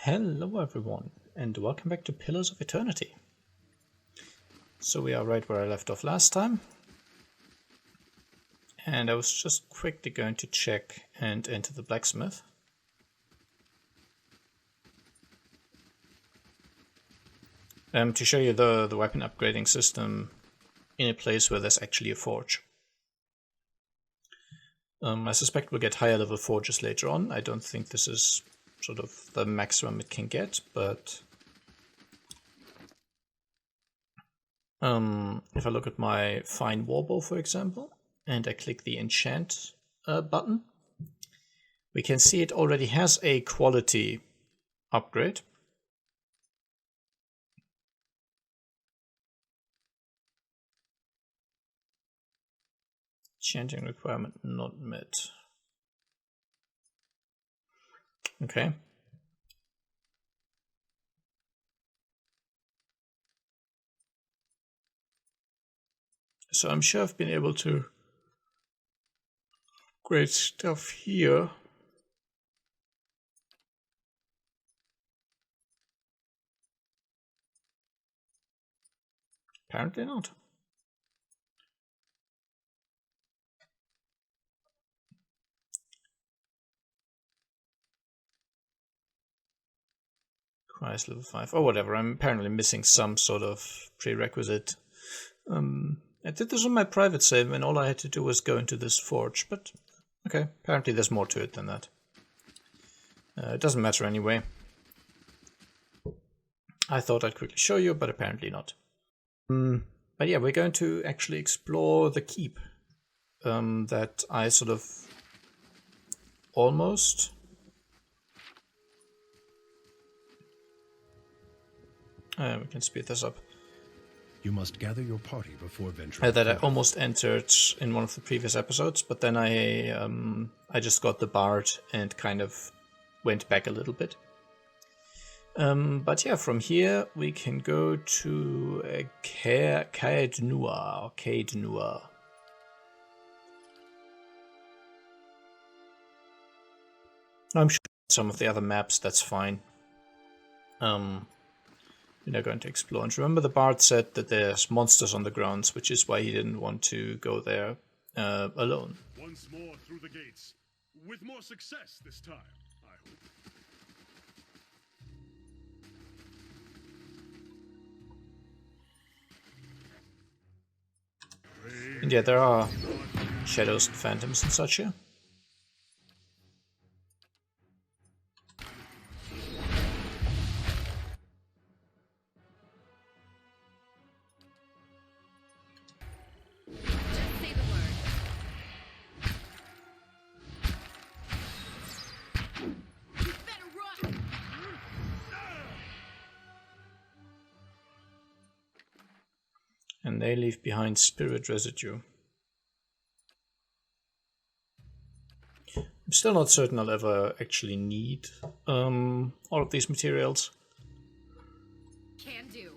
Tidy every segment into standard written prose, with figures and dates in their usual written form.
Hello everyone, and welcome back to Pillars of Eternity. So we are right where I left off last time. And I was just quickly going to check and enter the blacksmith. To show you the weapon upgrading system in a place where there's actually a forge. I suspect we'll get higher level forges later on. I don't think this is sort of the maximum it can get, but if I look at my fine warbow, for example, and I click the enchant button, we can see it already has a quality upgrade. Enchanting requirement not met. Okay. So I'm sure I've been able to upgrade stuff here. Apparently not. Requires level 5 or whatever. I'm apparently missing some sort of prerequisite. I did this on my private save and all I had to do was go into this forge, but okay, apparently there's more to it than that. It doesn't matter anyway. I thought I'd quickly show you, but apparently not. But yeah, we're going to actually explore the keep that I sort of almost... we can speed this up. You must gather your party before venturing. That I almost entered in one of the previous episodes, but then I just got the bard and kind of went back a little bit. But yeah, from here we can go to Caed Nua. I'm sure some of the other maps, that's fine. We're not going to explore. And remember, the bard said that there's monsters on the grounds, which is why he didn't want to go there alone. Once more through the gates, with more success this time, I hope. And yeah, there are shadows and phantoms and such here. And they leave behind spirit residue. I'm still not certain I'll ever actually need all of these materials. Can do.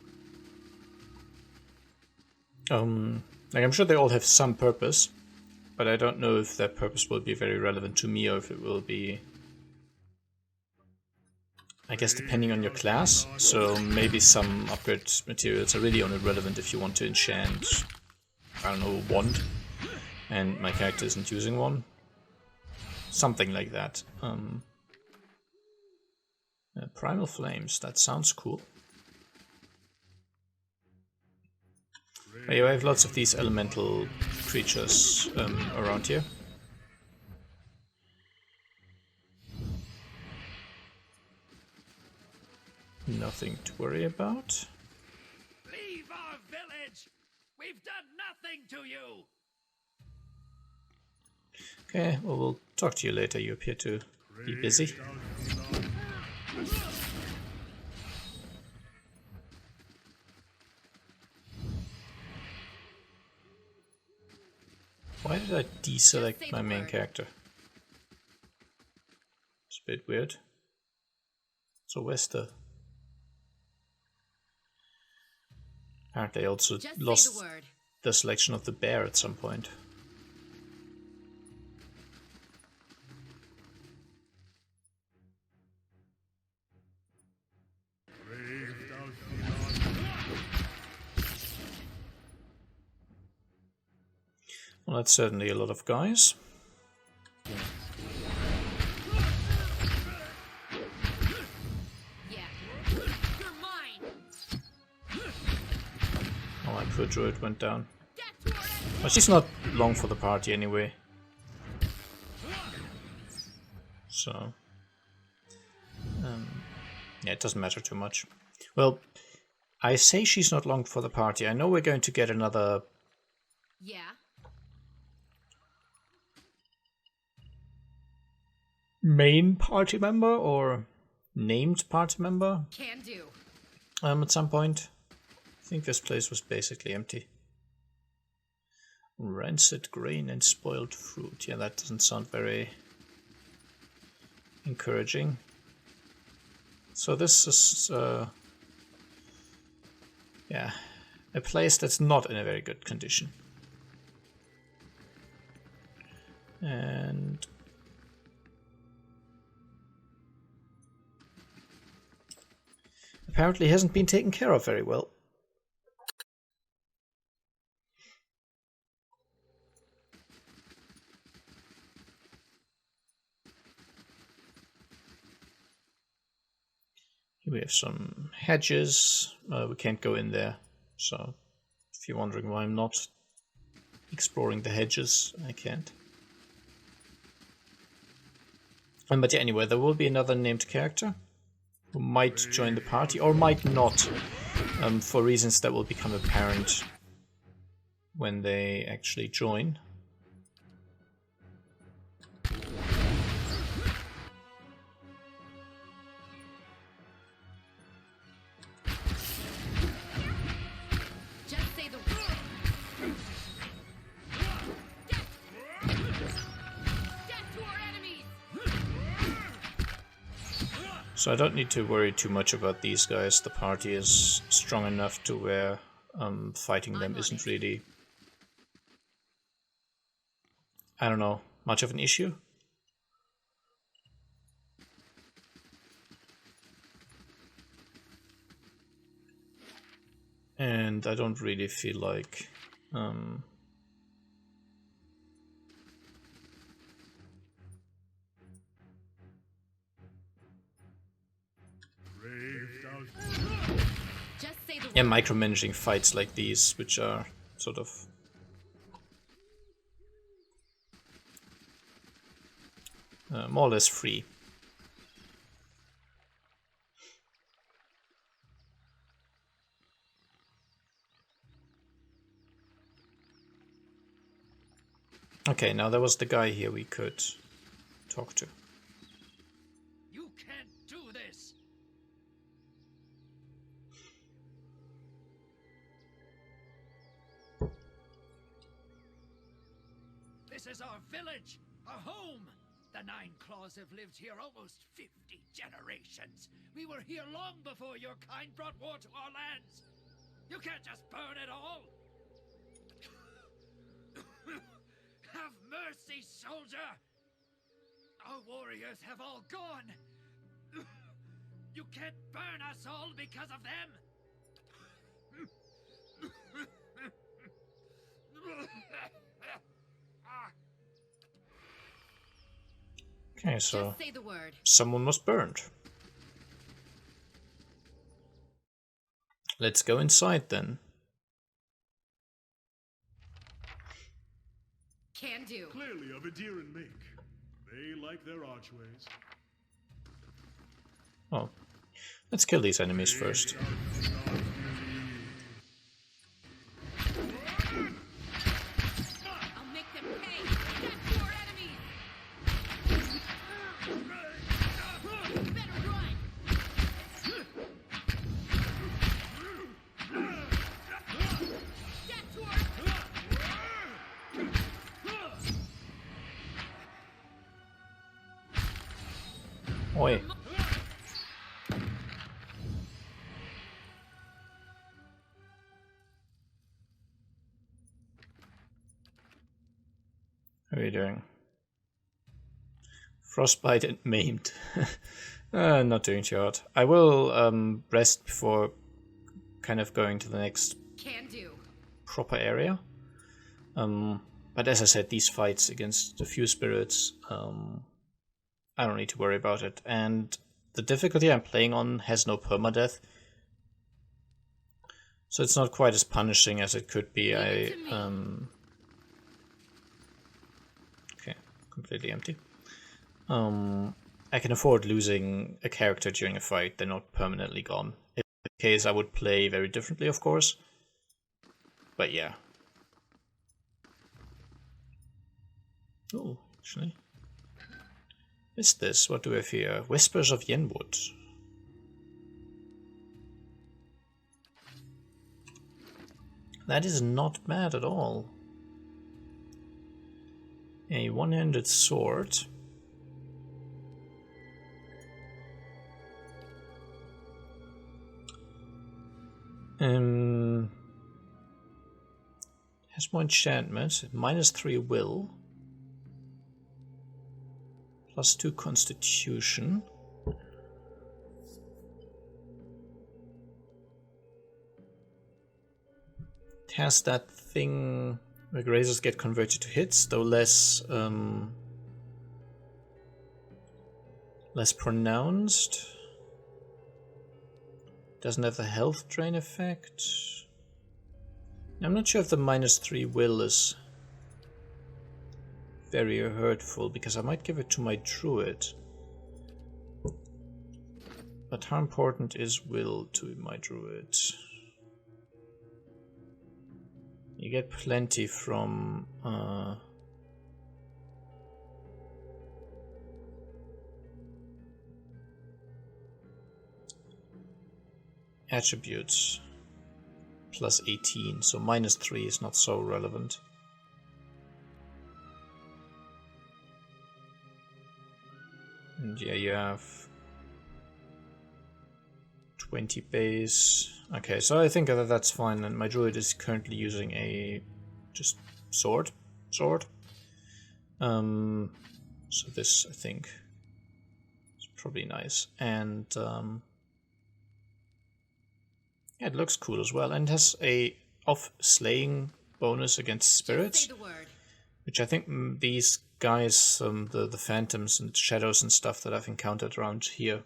Like I'm sure they all have some purpose, but I don't know if that purpose will be very relevant to me or if it will be, I guess, depending on your class. So maybe some upgrade materials are really only relevant if you want to enchant, I don't know, a wand, and my character isn't using one. Something like that. Primal Flames, that sounds cool. Anyway, I have lots of these elemental creatures around here. Nothing to worry about. Leave our village! We've done nothing to you! Okay, well, we'll talk to you later. You appear to be busy. Why did I deselect my main character? It's a bit weird. So where's the... Apparently I also lost the selection of the bear at some point. Well, that's certainly a lot of guys. Yeah. You're mine. Oh, my poor druid went down. Death to our enemy. Well, she's not long for the party anyway. So... yeah, it doesn't matter too much. Well, I say she's not long for the party. I know we're going to get another... Yeah. main party member or named party member Can do. at some point. I think this place was basically empty. Rancid grain and spoiled fruit. Yeah, that doesn't sound very encouraging. So this is yeah, a place that's not in a very good condition. And apparently hasn't been taken care of very well. Here we have some hedges. We can't go in there, so if you're wondering why I'm not exploring the hedges, I can't. But yeah, anyway, there will be another named character who might join the party or might not, for reasons that will become apparent when they actually join. Just say the word. Death to our enemies. So I don't need to worry too much about these guys. The party is strong enough to where fighting them isn't really, I don't know, much of an issue. And I don't really feel like Just say the yeah, word. micromanaging fights like these, which are sort of more or less free. Okay, now there was the guy here we could talk to. You can't do this! This is our village, our home! The Nine Claws have lived here almost 50 generations. We were here long before your kind brought war to our lands. You can't just burn it all! Have mercy, soldier! Our warriors have all gone! You can't burn us all because of them! Okay, so Just say the word. someone was burned. Let's go inside then. Can do. Clearly of Adheran make. They like their archways. Oh, let's kill these enemies first. I'll make them pay. Death to our enemies. Better run. Death to our Oi. How are you doing? Frostbite and maimed. Not doing too hard. I will rest before kind of going to the next can do. proper area. But as I said, these fights against a few spirits, I don't need to worry about it. And the difficulty I'm playing on has no permadeath, so it's not quite as punishing as it could be. Okay, completely empty. I can afford losing a character during a fight. They're not permanently gone. In that case, I would play very differently, of course. But yeah. Oh, actually. What's this? What do we have here? Whispers of Jenwood. That is not bad at all. A one-handed sword. Has more enchantments. -3 will. +2 constitution. It has that thing where grazers get converted to hits, though less pronounced. Doesn't have the health drain effect. I'm not sure if the -3 will is very hurtful, because I might give it to my druid. But how important is will to my druid? You get plenty from attributes. +18, so -3 is not so relevant. And yeah, you have 20 base. Okay, so I think that that's fine, and my druid is currently using a just sword. So this, I think, is probably nice. And yeah, it looks cool as well, and has a off slaying bonus against spirits, Say the word. which I think these guys, the phantoms and shadows and stuff that I've encountered around here,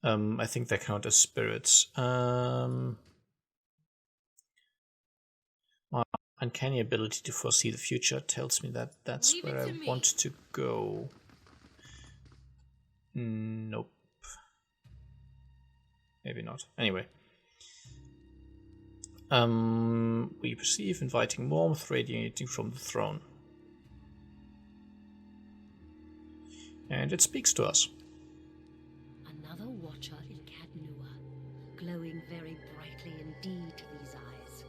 I think they count as spirits. My uncanny ability to foresee the future tells me that that's Leave where it I to me. want to go. Nope. Maybe not. Anyway. We perceive inviting warmth radiating from the throne. And it speaks to us. Another watcher in Cadnua, glowing very brightly indeed to these eyes.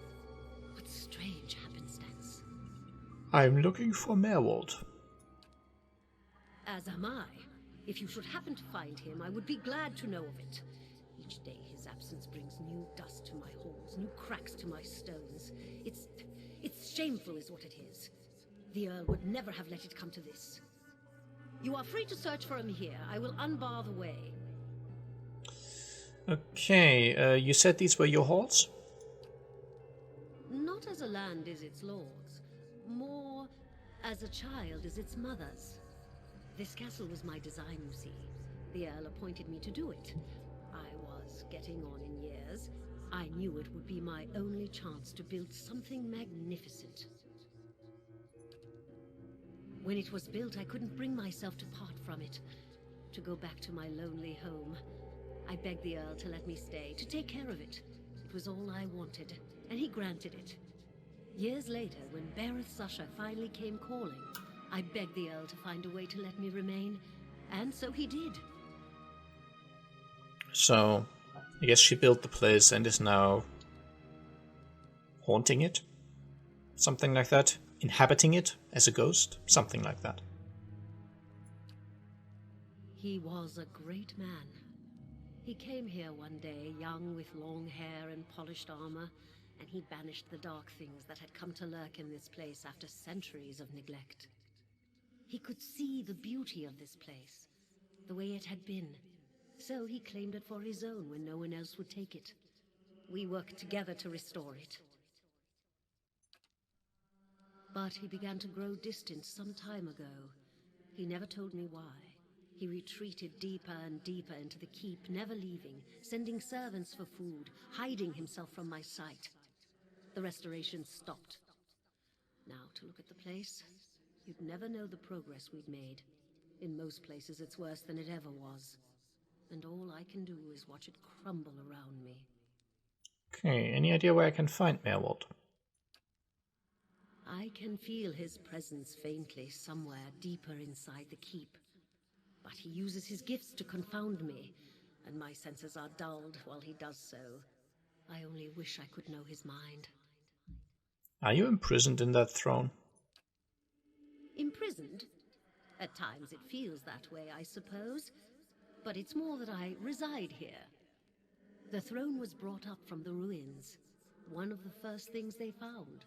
What strange happenstance. I'm looking for Merwold. As am I. If you should happen to find him, I would be glad to know of it. Each day his absence brings new dust to my halls, new cracks to my stones. It's shameful is what it is. The Earl would never have let it come to this. You are free to search for him here. I will unbar the way. Okay, you said these were your halls? Not as a land is its lord's, more as a child is its mother's. This castle was my design, you see. The Earl appointed me to do it. I was getting on in years. I knew it would be my only chance to build something magnificent. When it was built, I couldn't bring myself to part from it, to go back to my lonely home. I begged the Earl to let me stay, to take care of it. It was all I wanted, and he granted it. Years later, when Bereth's usher finally came calling, I begged the Earl to find a way to let me remain, and so he did. So, I guess she built the place and is now haunting it? Something like that? Inhabiting it as a ghost? Something like that. He was a great man. He came here one day, young with long hair and polished armor, and he banished the dark things that had come to lurk in this place after centuries of neglect. He could see the beauty of this place, the way it had been. So he claimed it for his own when no one else would take it. We worked together to restore it. But he began to grow distant some time ago. He never told me why. He retreated deeper and deeper into the keep, never leaving, sending servants for food, hiding himself from my sight. The restoration stopped. Now, to look at the place, you'd never know the progress we'd made. In most places, it's worse than it ever was. And all I can do is watch it crumble around me. Okay, any idea where I can find Merwold? I can feel his presence faintly somewhere deeper inside the keep. But he uses his gifts to confound me, and my senses are dulled while he does so. I only wish I could know his mind. Are you imprisoned in that throne? Imprisoned? At times it feels that way, I suppose. But it's more that I reside here. The throne was brought up from the ruins. One of the first things they found.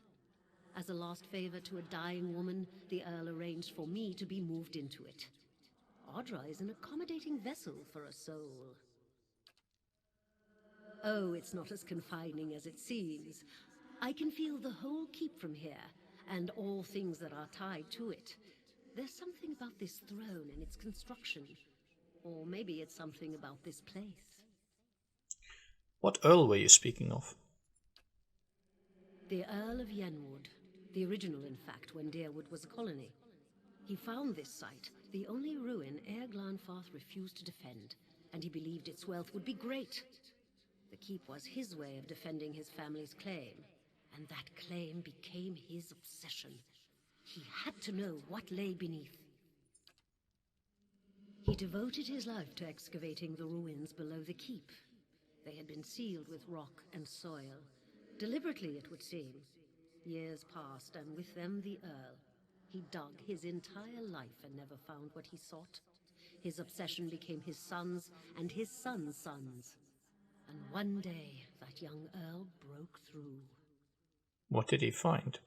As a last favor to a dying woman, the Earl arranged for me to be moved into it. Audra is an accommodating vessel for a soul. Oh, it's not as confining as it seems. I can feel the whole keep from here, and all things that are tied to it. There's something about this throne and its construction. Or maybe it's something about this place. What Earl were you speaking of? The Earl of Jenwood. The original, in fact, when Deerwood was a colony. He found this site, the only ruin Ere Glanfarth refused to defend, and he believed its wealth would be great. The keep was his way of defending his family's claim, and that claim became his obsession. He had to know what lay beneath. He devoted his life to excavating the ruins below the keep. They had been sealed with rock and soil. Deliberately, it would seem. Years passed, and with them the Earl. He dug his entire life and never found what he sought. His obsession became his sons and his sons' sons. And one day, that young Earl broke through. What did he find?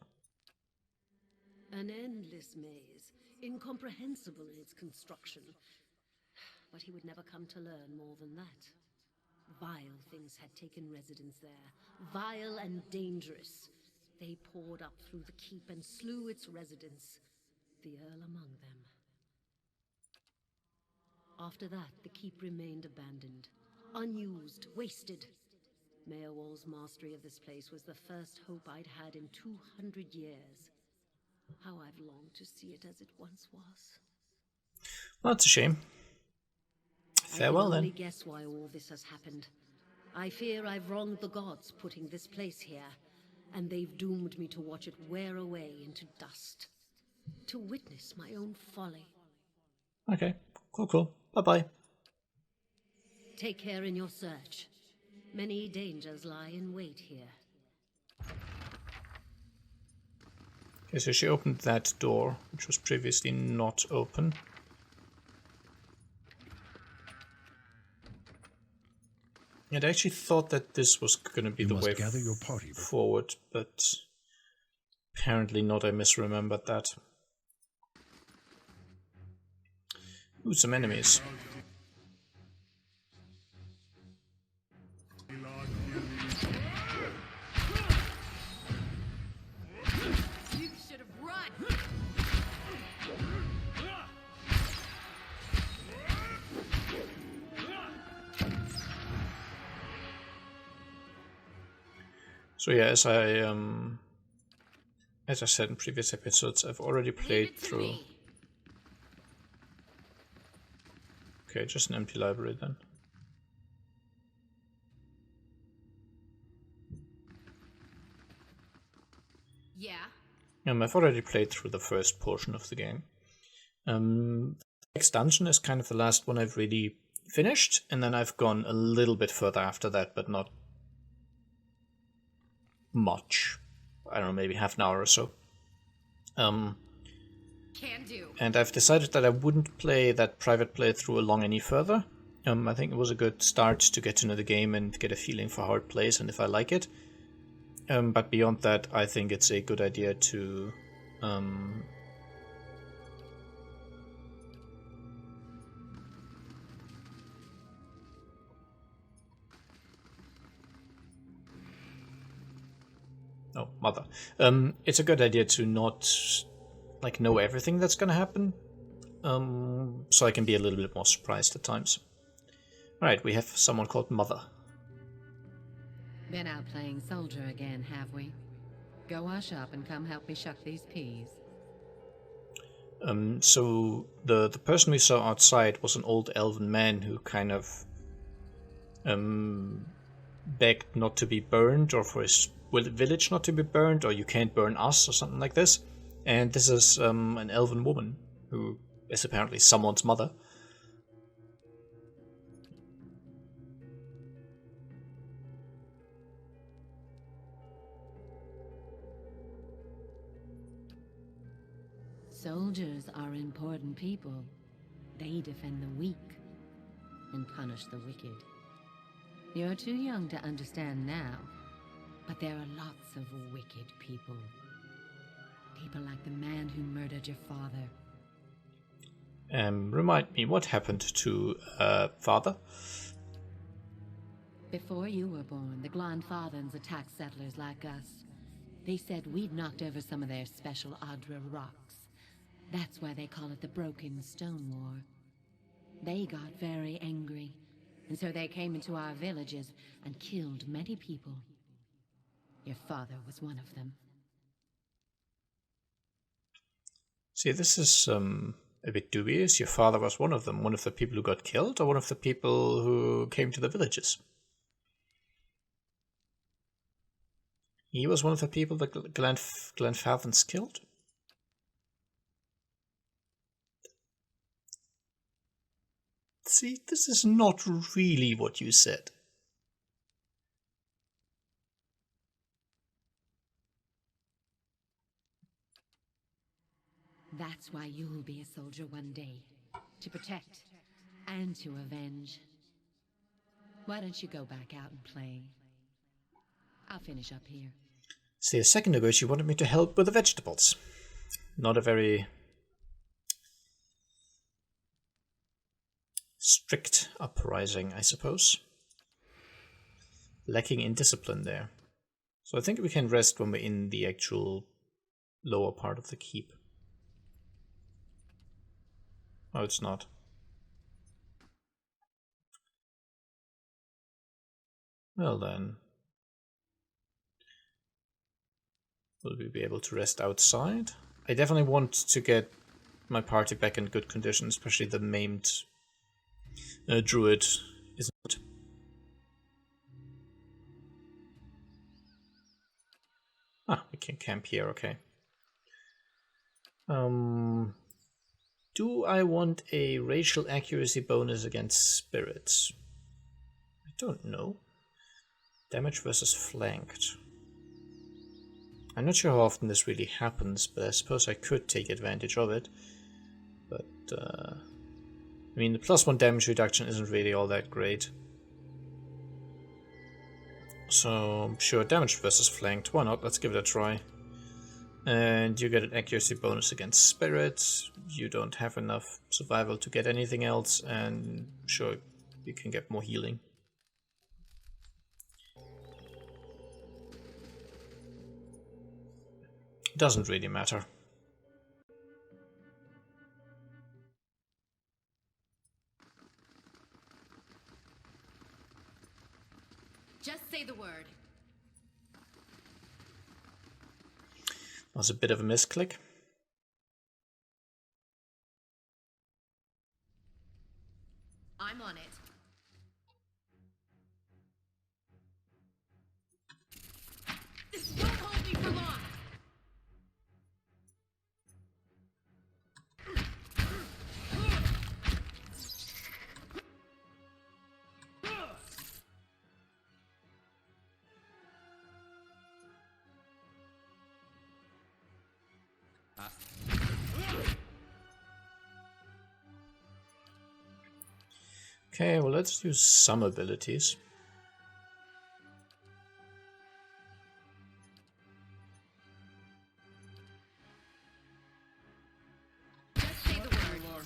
An endless maze, incomprehensible in its construction. But he would never come to learn more than that. Vile things had taken residence there, vile and dangerous. They poured up through the keep and slew its residents, the Earl among them. After that, the keep remained abandoned, unused, wasted. Merwald's mastery of this place was the first hope I'd had in 200 years. How I've longed to see it as it once was. Well, that's a shame. Farewell, I can only then. guess why all this has happened. I fear I've wronged the gods putting this place here, and they've doomed me to watch it wear away into dust. To witness my own folly. Okay, cool. Bye-bye. Take care in your search. Many dangers lie in wait here. Okay, so she opened that door, which was previously not open. I'd actually thought that this was going to be the way gather your party forward, but apparently not. I misremembered that. Ooh, some enemies. You should have run. So yeah, as I said in previous episodes, I've already Leave played it to through. me. Okay, just an empty library then. Yeah. I've already played through the first portion of the game. The next dungeon is kind of the last one I've really finished, and then I've gone a little bit further after that, but not much. I don't know, maybe half an hour or so. Can do. And I've decided that I wouldn't play that private playthrough along any further. I think it was a good start to get to know the game and get a feeling for how it plays and if I like it. But beyond that, I think it's a good idea to Oh, mother. It's a good idea to not like know everything that's gonna happen. So I can be a little bit more surprised at times. Alright, we have someone called Mother. Been out playing soldier again, have we? Go wash up and come help me shuck these peas. So the person we saw outside was an old elven man who kind of begged not to be burned, or for his village not to be burned, or you can't burn us, or something like this. And this is an elven woman who is apparently someone's mother. Soldiers are important people. They defend the weak and punish the wicked. You're too young to understand now, but there are lots of wicked people. People like the man who murdered your father. Remind me, what happened to father? Before you were born, the Glanfathans attacked settlers like us. They said we'd knocked over some of their special Adra rocks. That's why they call it the Broken Stone War. They got very angry, and so they came into our villages and killed many people. Your father was one of them. See, this is a bit dubious. Your father was one of them, one of the people who got killed, or one of the people who came to the villages? He was one of the people that Glanfathans killed? See, this is not really what you said. That's why you'll be a soldier one day. To protect and to avenge. Why don't you go back out and play? I'll finish up here. See, a second ago she wanted me to help with the vegetables. Not a very strict uprising, I suppose. Lacking in discipline there. So I think we can rest when we're in the actual lower part of the keep. Oh, it's not. Well then. Will we be able to rest outside? I definitely want to get my party back in good condition, especially the maimed druid isn't. Ah, we can camp here, okay. Do I want a racial accuracy bonus against spirits? I don't know. Damage versus flanked. I'm not sure how often this really happens, but I suppose I could take advantage of it. But, I mean, the +1 damage reduction isn't really all that great. So, sure, damage versus flanked. Why not? Let's give it a try. And you get an accuracy bonus against spirits. You don't have enough survival to get anything else, and sure, you can get more healing. Doesn't really matter. Just say the word. Was a bit of a misclick. I'm on it. This won't hold me for long. Okay, well, let's use some abilities. Just say the word.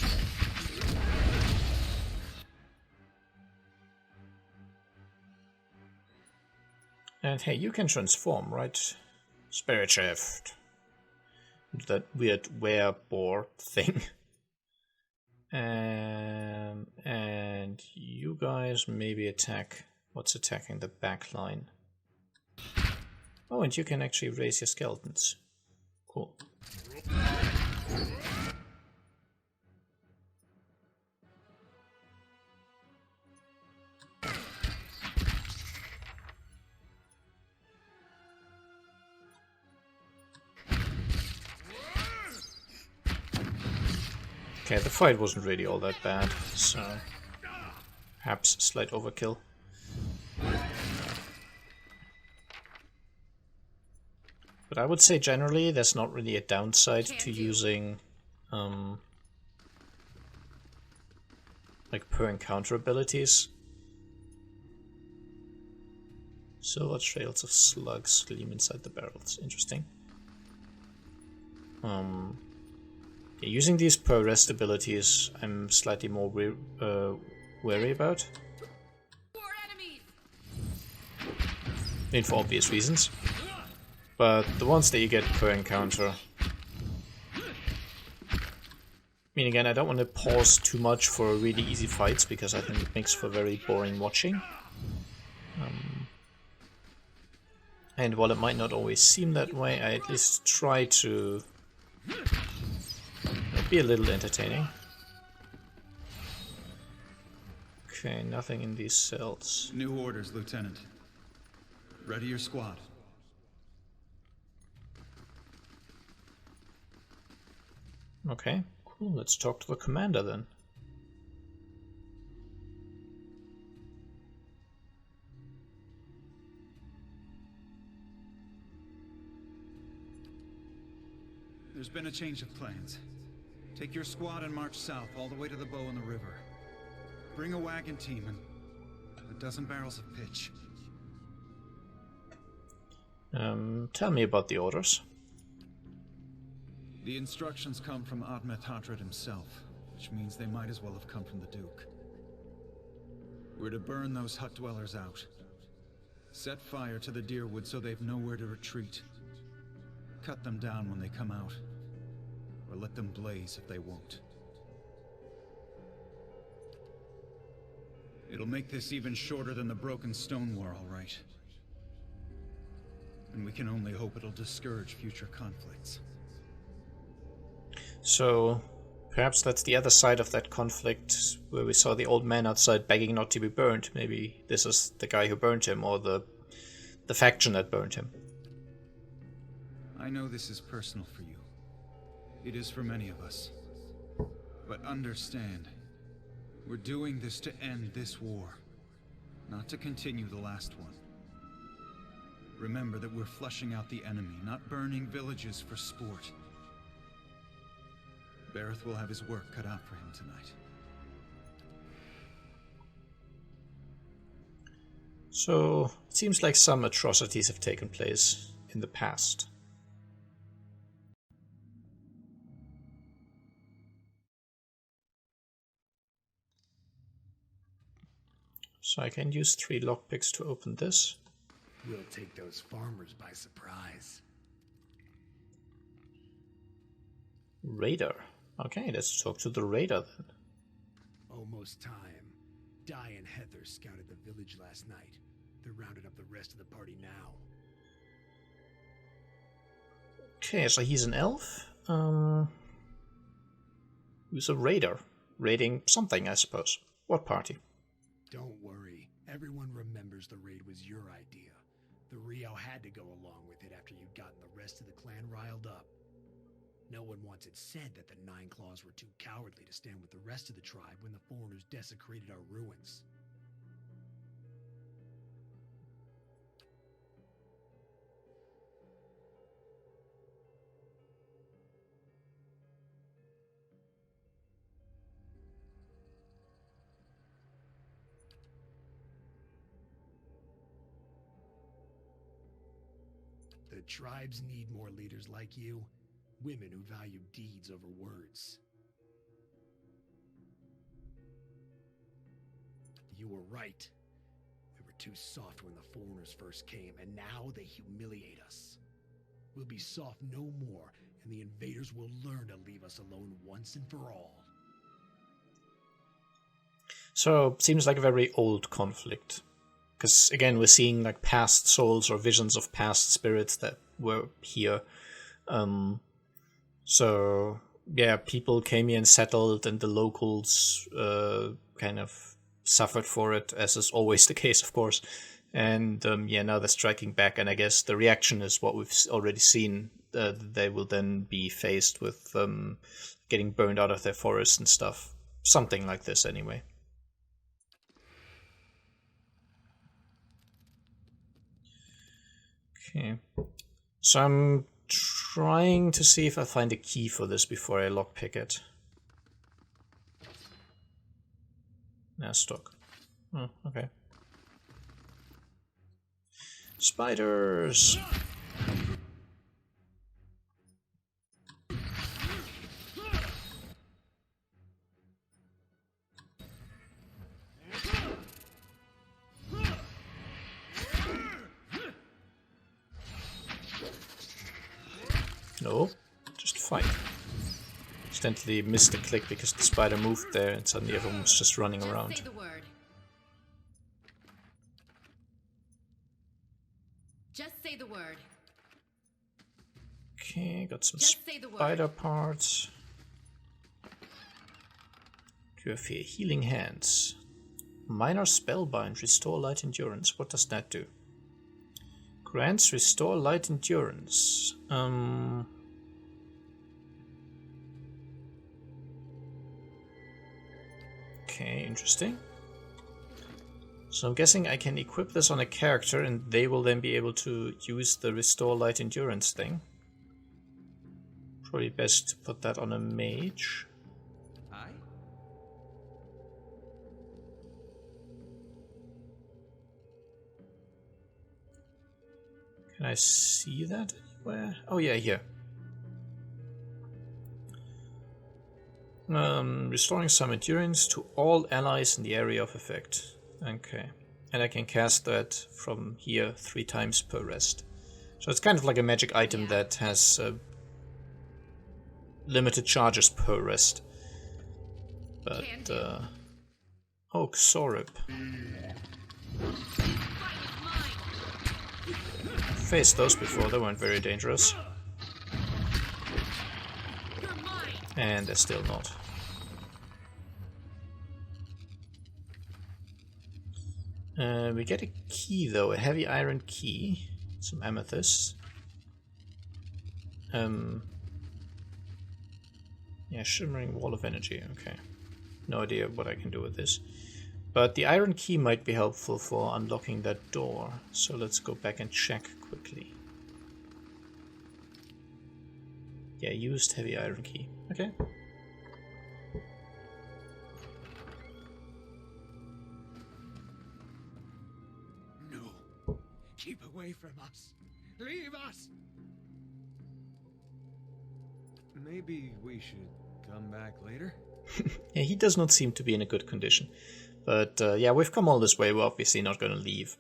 And hey, you can transform, right? Spirit shift. That weird wear-board thing. And you guys maybe attack. What's attacking the back line? Oh, and you can actually raise your skeletons. Cool. Okay, the fight wasn't really all that bad, so perhaps slight overkill. But I would say generally there's not really a downside to using like per encounter abilities. Silver trails of slugs gleam inside the barrels. Interesting. Using these per rest abilities, I'm slightly more wary about. I mean, for obvious reasons. But the ones that you get per encounter. I mean, again, I don't want to pause too much for really easy fights because I think it makes for very boring watching. And while it might not always seem that way, I at least try to be a little entertaining. Okay, nothing in these cells. New orders, Lieutenant. Ready your squad. Okay, cool. Let's talk to the commander then. There's been a change of plans. Take your squad and march south all the way to the bow in the river. Bring a wagon team and a dozen barrels of pitch. Tell me about the orders. The instructions come from Admet Hadred himself, which means they might as well have come from the Duke. We're to burn those hut dwellers out. Set fire to the deerwood so they've nowhere to retreat. Cut them down when they come out. Or let them blaze if they won't. It'll make this even shorter than the broken stone war, all right. And we can only hope it'll discourage future conflicts. So, perhaps that's the other side of that conflict, where we saw the old man outside begging not to be burned. Maybe this is the guy who burned him, or the faction that burned him. I know this is personal for you. It is for many of us. But understand, we're doing this to end this war, not to continue the last one. Remember that we're flushing out the enemy, not burning villages for sport. Bareth will have his work cut out for him tonight. So, it seems like some atrocities have taken place in the past. So I can use 3 lockpicks to open this. We'll take those farmers by surprise. Raider. Okay, let's talk to the raider then. Almost time. Di and Heather scouted the village last night. They're rounding up the rest of the party now. Okay, so he's an elf. Who's a raider. Raiding something, I suppose. What party? Don't worry. Everyone remembers the raid was your idea. The Rio had to go along with it after you'd gotten the rest of the clan riled up. No one once had said that the Nine Claws were too cowardly to stand with the rest of the tribe when the foreigners desecrated our ruins. The tribes need more leaders like you. Women who value deeds over words. You were right. We were too soft when the foreigners first came, and now they humiliate us. We'll be soft no more, and the invaders will learn to leave us alone once and for all. So, seems like a very old conflict. Because, again, we're seeing like past souls or visions of past spirits that were here. So, yeah, people came here and settled, and the locals kind of suffered for it, as is always the case, of course. And, yeah, now they're striking back, and I guess the reaction is what we've already seen. They will then be faced with getting burned out of their forest and stuff. Something like this, anyway. Okay, so I'm trying to see if I find a key for this before I lockpick it. Nah, stuck. Oh, okay. Spiders! No, just fight. Accidentally missed the click because the spider moved there and suddenly everyone was just running around. Say the word. Just say the word. Okay, got some Just say the word. spider parts. You have here healing hands. Minor spellbind, restore light endurance. What does that do? Grants restore light endurance. Okay, interesting. So I'm guessing I can equip this on a character and they will then be able to use the restore light endurance thing. Probably best to put that on a mage. Aye? Can I see that anywhere? Oh yeah, here. Restoring some endurance to all allies in the area of effect. Okay. And I can cast that from here 3 times per rest. So it's kind of like a magic item that has limited charges per rest. But, oh, Xorib. Faced those before, they weren't very dangerous. And they're still not. We get a key though, a heavy iron key. Some amethyst. Yeah, shimmering wall of energy, okay. No idea what I can do with this. But the iron key might be helpful for unlocking that door. So let's go back and check quickly. Yeah, used heavy iron key. Okay. No. Keep away from us. Leave us! Maybe we should come back later? Yeah, he does not seem to be in a good condition. But yeah, we've come all this way, we're obviously not going to leave.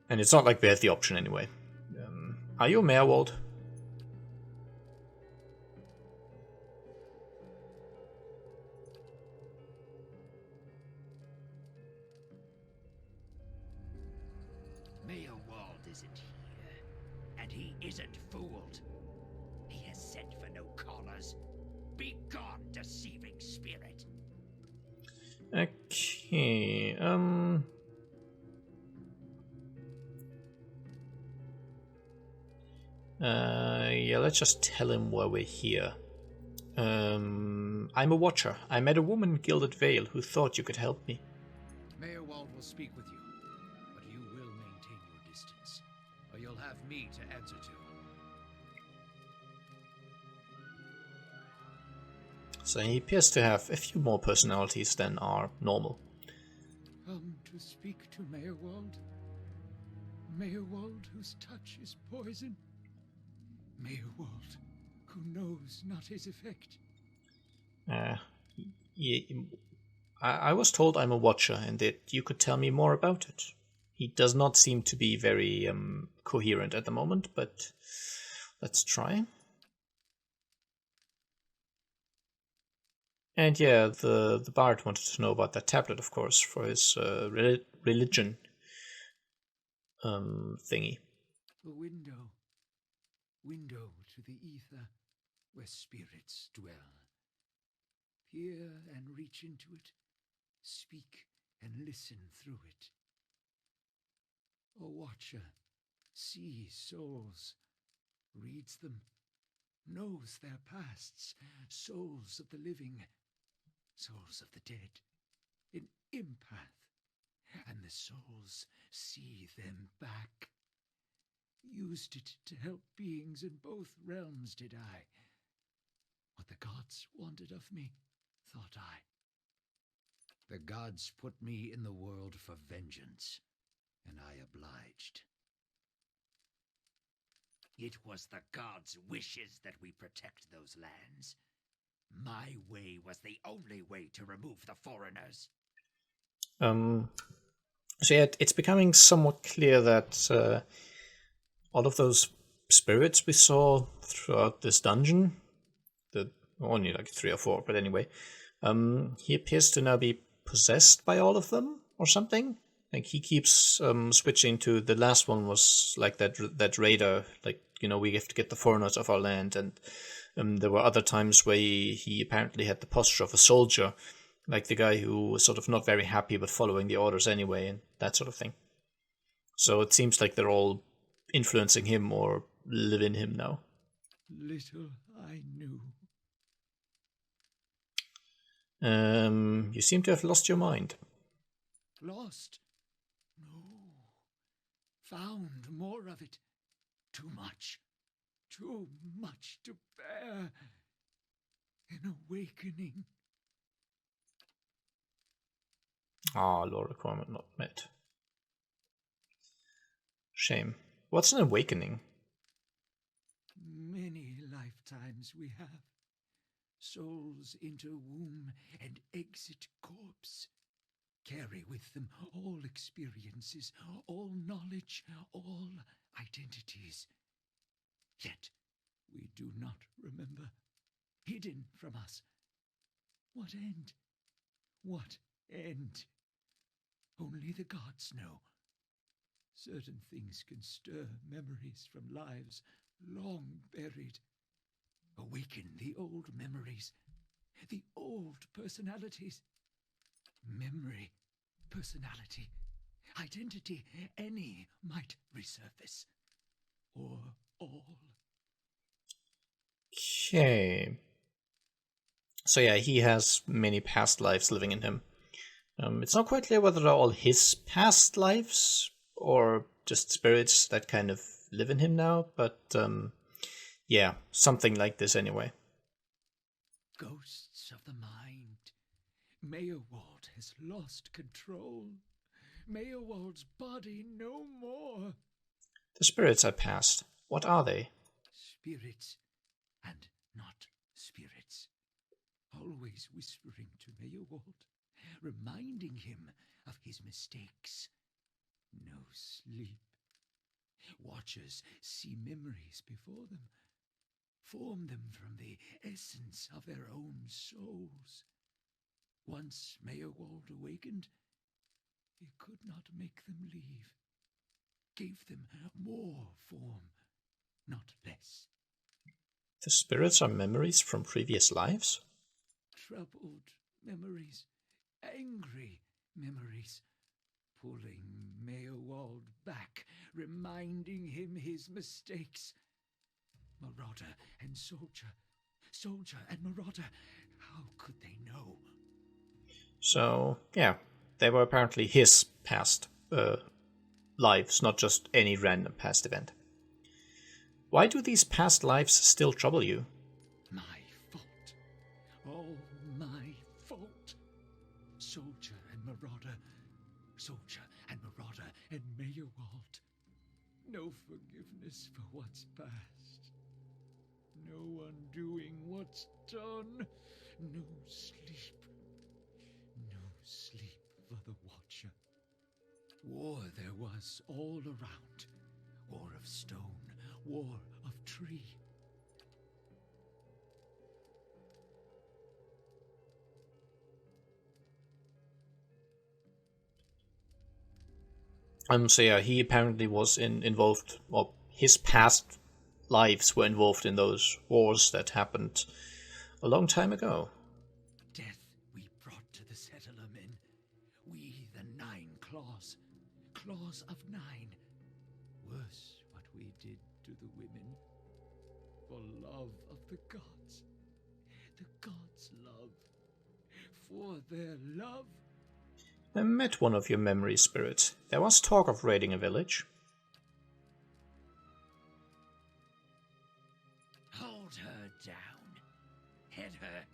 And it's not like we have the option anyway. Are you Mayorwald? Mayorwald isn't here, and he isn't fooled. He has sent for no callers. Be gone, deceiving spirit. Okay, yeah, let's just tell him why we're here. I'm a watcher. I met a woman in Gilded Vale who thought you could help me. Mayorwald will speak with you, but you will maintain your distance, or you'll have me to answer to. So he appears to have a few more personalities than are normal. To speak to Mayorwald? Mayorwald whose touch is poison? Mayorwald who knows not his effect? I was told I'm a watcher and that you could tell me more about it. He does not seem to be very coherent at the moment, but let's try. And yeah, the bard wanted to know about that tablet, of course, for his religion thingy. A window. Window to the ether, where spirits dwell. Hear and reach into it. Speak and listen through it. A watcher sees souls, reads them, knows their pasts, souls of the living, souls of the dead, an empath, and the souls see them back. Used it to help beings in both realms, did I. What the gods wanted of me, thought I. The gods put me in the world for vengeance, and I obliged. It was the gods' wishes that we protect those lands. My way was the only way to remove the foreigners. So yeah, it's becoming somewhat clear that all of those spirits we saw throughout this dungeon, only like 3 or 4, but anyway, he appears to now be possessed by all of them or something. Like he keeps switching to, the last one was like that raider, like, you know, we have to get the foreigners off our land, and there were other times where he apparently had the posture of a soldier, like the guy who was sort of not very happy but following the orders anyway, and that sort of thing. So it seems like they're all influencing him or live in him now. Little I knew. You seem to have lost your mind. Lost? No. Found more of it. Too much to bear. An awakening. Law requirement not met. Shame. What's an awakening? Many lifetimes we have. Souls enter womb and exit corpse. Carry with them all experiences, all knowledge, all identities. Yet we do not remember. Hidden from us. What end? What end? Only the gods know. Certain things can stir memories from lives long buried. Awaken the old memories, the old personalities. Memory, personality, identity, any might resurface. Or all. Okay. So yeah, he has many past lives living in him. It's not quite clear whether they're all his past lives or just spirits that kind of live in him now, but yeah, something like this anyway. Ghosts of the mind. Mayowald has lost control. Mayowald's body no more. The spirits are past. What are they? Spirits and not spirits. Always whispering to Mayowald, reminding him of his mistakes. No sleep. Watchers see memories before them, form them from the essence of their own souls. Once Mayowald awakened, he could not make them leave. Gave them more form, not less. The spirits are memories from previous lives? Troubled memories, angry memories, pulling Mayowald back, reminding him his mistakes. Marauder and soldier, soldier and marauder, how could they know? So, yeah, they were apparently his past lives, not just any random past event. Why do these past lives still trouble you? My fault. All my fault. Soldier and marauder, soldier and marauder and Mayowald. No forgiveness for what's past. No undoing what's done. No sleep. No sleep for the Watcher. War there was all around. War of stone, war of tree. So yeah, he apparently was involved, or his past lives were involved in those wars that happened a long time ago. Death we brought to the settler men. We, the 9 claws. Claws of 9. Worse what we did to the women. For love of the gods. The gods' love. For their love. I met one of your memory spirits. There was talk of raiding a village. Hold her down. Head her.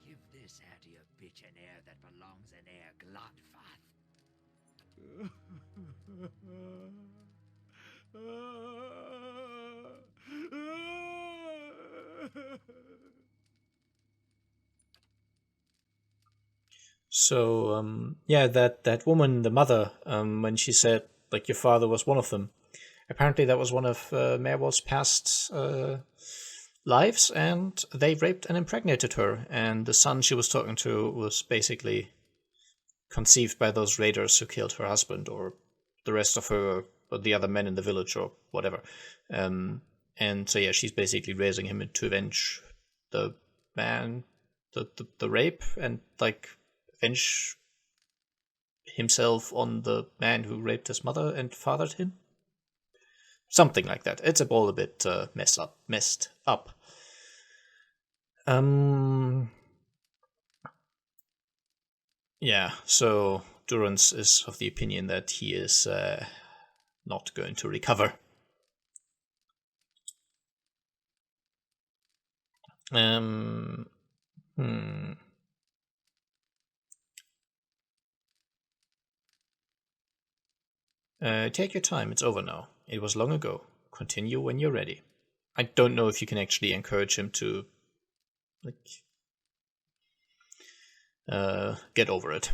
Give this Hattie a bitch an heir that belongs in Air Glodfath. So, yeah, that woman, the mother, when she said, like, your father was one of them, apparently that was one of Merwald's past lives, and they raped and impregnated her, and the son she was talking to was basically conceived by those raiders who killed her husband, or the rest of her, or the other men in the village, or whatever. And so, yeah, she's basically raising him to avenge the man, the rape, and, like, avenge himself on the man who raped his mother and fathered him. Something like that. It's all a bit messed up. Yeah, so Durance is of the opinion that he is not going to recover. Take your time, it's over now. It was long ago. Continue when you're ready. I don't know if you can actually encourage him to, like, get over it.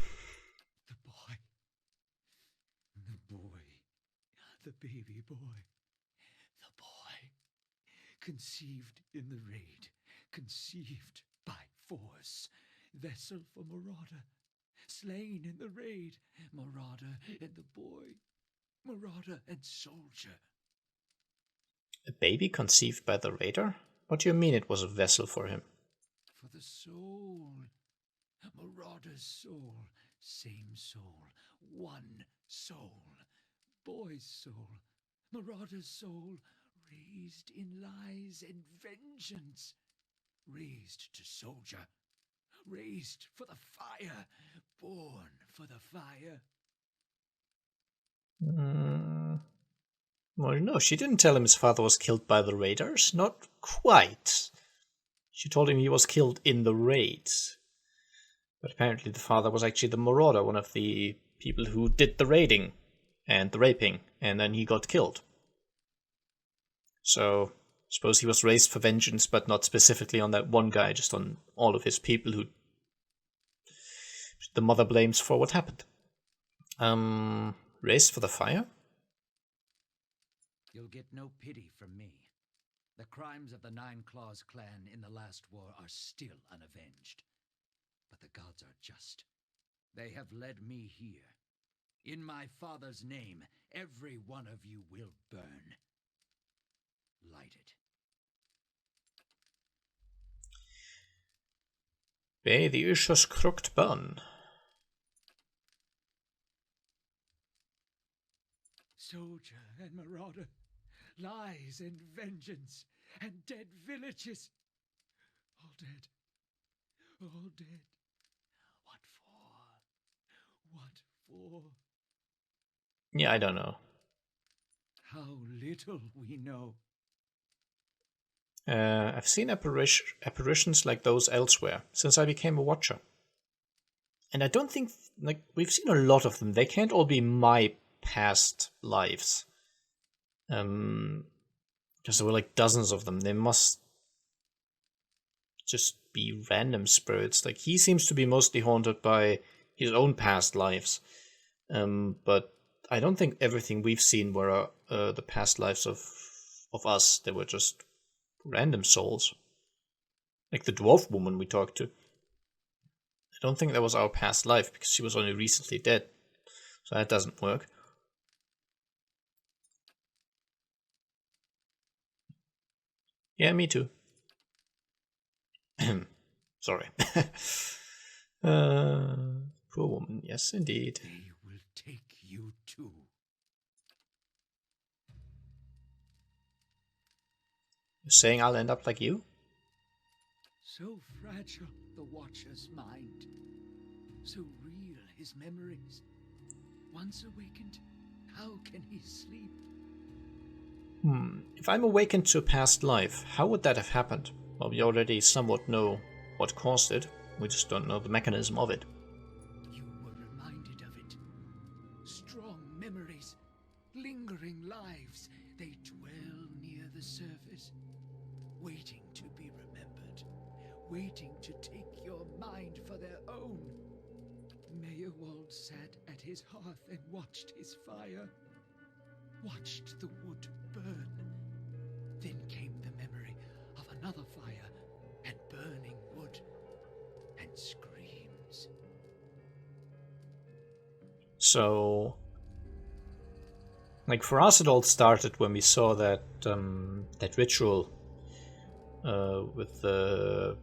The baby boy, conceived in the raid, conceived by force, vessel for marauder, slain in the raid, marauder and the boy, marauder and soldier. A baby conceived by the raider? What do you mean it was a vessel for him? For the soul, marauder's soul, same soul, one soul, boy's soul, marauder's soul, raised in lies and vengeance, raised to soldier, raised for the fire, born for the fire. Well, no, she didn't tell him his father was killed by the raiders. Not quite. She told him he was killed in the raids. But apparently the father was actually the marauder, one of the people who did the raiding and the raping, and then he got killed. So, I suppose he was raised for vengeance, but not specifically on that one guy, just on all of his people who the mother blames for what happened. Raised for the fire? You'll get no pity from me. The crimes of the 9 Claws clan in the last war are still unavenged. But the gods are just. They have led me here. In my father's name, every one of you will burn. Light it. May the Ushos Krukt burn. Soldier and marauder, lies and vengeance, and dead villages. All dead. All dead. What for? What for? Yeah, I don't know. How little we know. I've seen apparitions like those elsewhere, since I became a watcher. And I don't think, like, we've seen a lot of them. They can't all be my past lives. Because there were like dozens of them. They must just be random spirits. Like, he seems to be mostly haunted by his own past lives. But I don't think everything we've seen were the past lives of us. They were just random souls. Like the dwarf woman we talked to. I don't think that was our past life, because she was only recently dead. So that doesn't work. Yeah, me too. Sorry. Poor woman, yes indeed. They will take you too. You're saying I'll end up like you? So fragile, the Watcher's mind. So real, his memories. Once awakened, how can he sleep? If I'm awakened to a past life, how would that have happened? Well, we already somewhat know what caused it. We just don't know the mechanism of it. You were reminded of it. Strong memories, lingering lives. They dwell near the surface, waiting to be remembered, waiting to take your mind for their own. Meyerwald sat at his hearth and watched his fire, watched the wood burn. Then came the memory of another fire and burning wood and screams. So, like for us, it all started when we saw that that ritual with the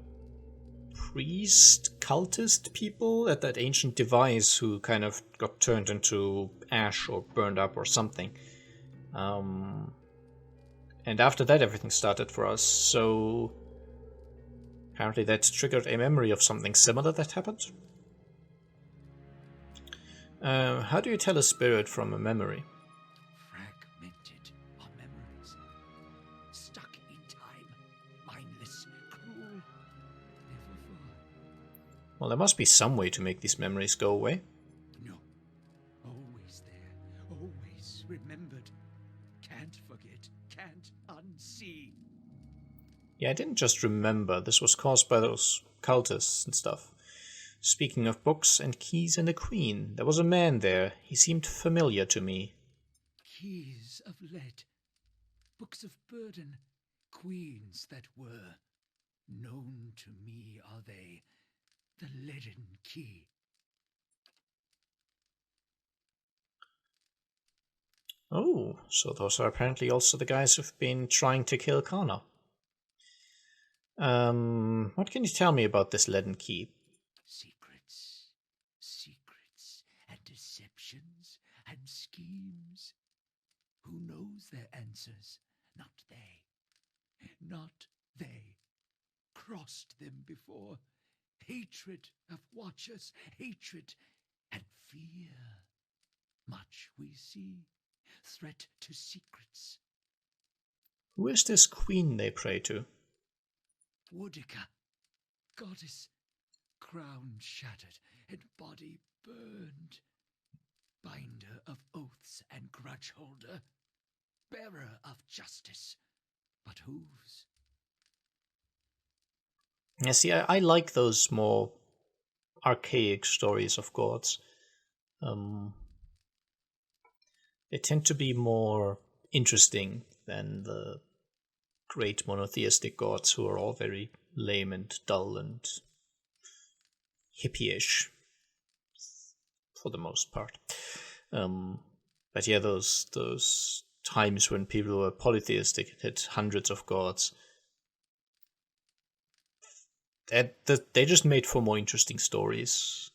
priest cultist people at that ancient device who kind of got turned into ash or burned up or something. And after that, everything started for us. So apparently that triggered a memory of something similar that happened. How do you tell a spirit from a memory? Fragmented are memories, stuck in time, mindless, cruel, never far. Well, there must be some way to make these memories go away. No, always there, always remembered. Can't forget, can't unsee. Yeah, I didn't just remember. This was caused by those cultists and stuff. Speaking of books and keys and a queen, there was a man there. He seemed familiar to me. Keys of lead, books of burden, queens that were. Known to me are they, the leaden key. Oh, so those are apparently also the guys who've been trying to kill Kana. What can you tell me about this leaden key? Secrets, secrets, and deceptions, and schemes. Who knows their answers? Not they. Not they. Crossed them before. Hatred of watchers, hatred and fear. Much we see. Threat to secrets. Who is this queen they pray to? Woodica, goddess, crown shattered and body burned. Binder of oaths and grudge holder. Bearer of justice. But whose? Yeah, see, I like those more archaic stories of gods. They tend to be more interesting than the great monotheistic gods who are all very lame and dull and hippie-ish for the most part. But yeah, those times when people were polytheistic and had hundreds of gods, that they just made for more interesting stories.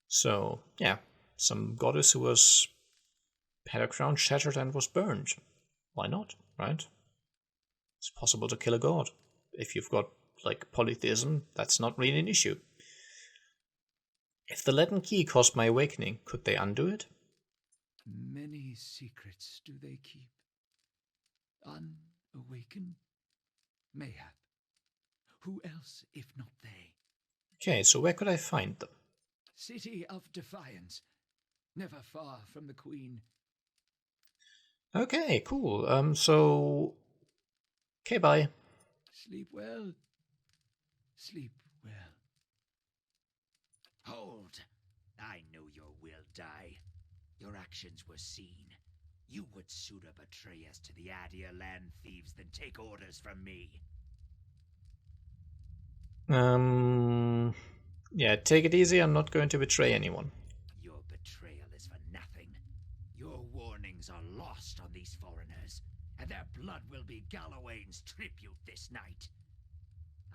So yeah, some goddess who had her crown shattered and was burned. Why not, right? It's possible to kill a god. If you've got like polytheism, that's not really an issue. If the leaden key caused my awakening, could they undo it? Many secrets do they keep. Unawakened? Mayhap. Who else if not they? Okay, so where could I find them? City of Defiance. Never far from the Queen. Okay, cool. Okay, bye. Sleep well. Sleep well. I know your will, Die. Your actions were seen. You would sooner betray us to the Adir land thieves than take orders from me. Yeah, take it easy. I'm not going to betray anyone. Your betrayal is for nothing. Your warnings are lost on these foreigners, and their blood will be Gallowayne's tribute this night.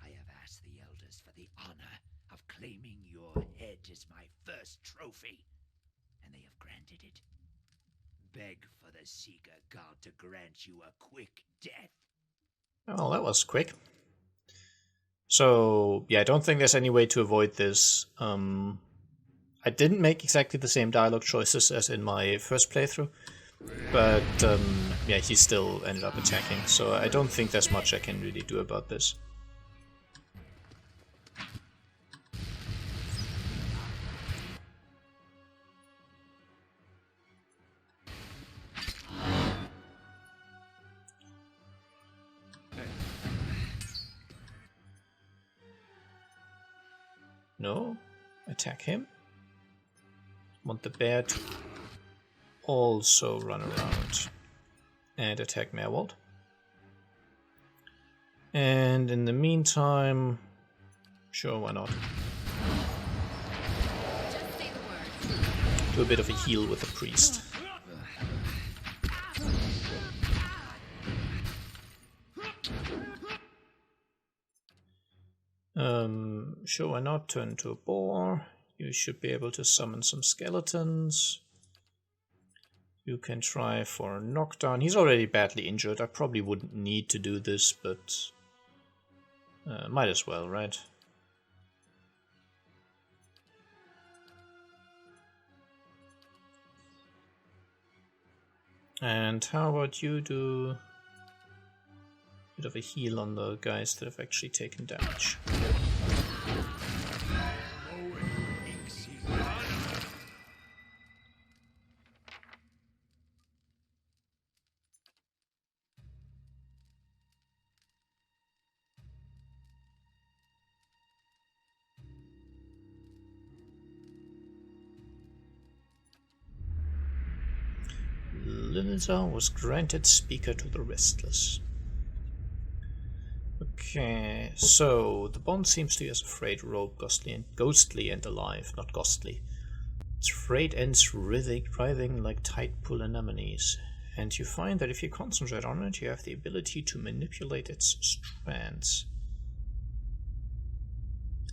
I have asked the elders for the honor of claiming your head as my first trophy, and they have granted it. Beg for the Seeker God to grant you a quick death. Oh, that was quick. So, yeah, I don't think there's any way to avoid this. I didn't make exactly the same dialogue choices as in my first playthrough, but yeah, he still ended up attacking, so I don't think there's much I can really do about this. No, attack him. Want the bear to also run around and attack Merwold. And in the meantime, sure, why not? Just say the word. Do a bit of a heal with the priest. Sure, why not? Turn into a boar. You should be able to summon some skeletons. You can try for a knockdown. He's already badly injured. I probably wouldn't need to do this, but might as well, right? And how about you do a bit of a heal on the guys that have actually taken damage? Linza was granted Speaker to the Restless. Okay, so the bond seems to be as a frayed rope, ghostly and alive, not ghostly. Its frayed ends writhing like tight pull anemones, and you find that if you concentrate on it, you have the ability to manipulate its strands.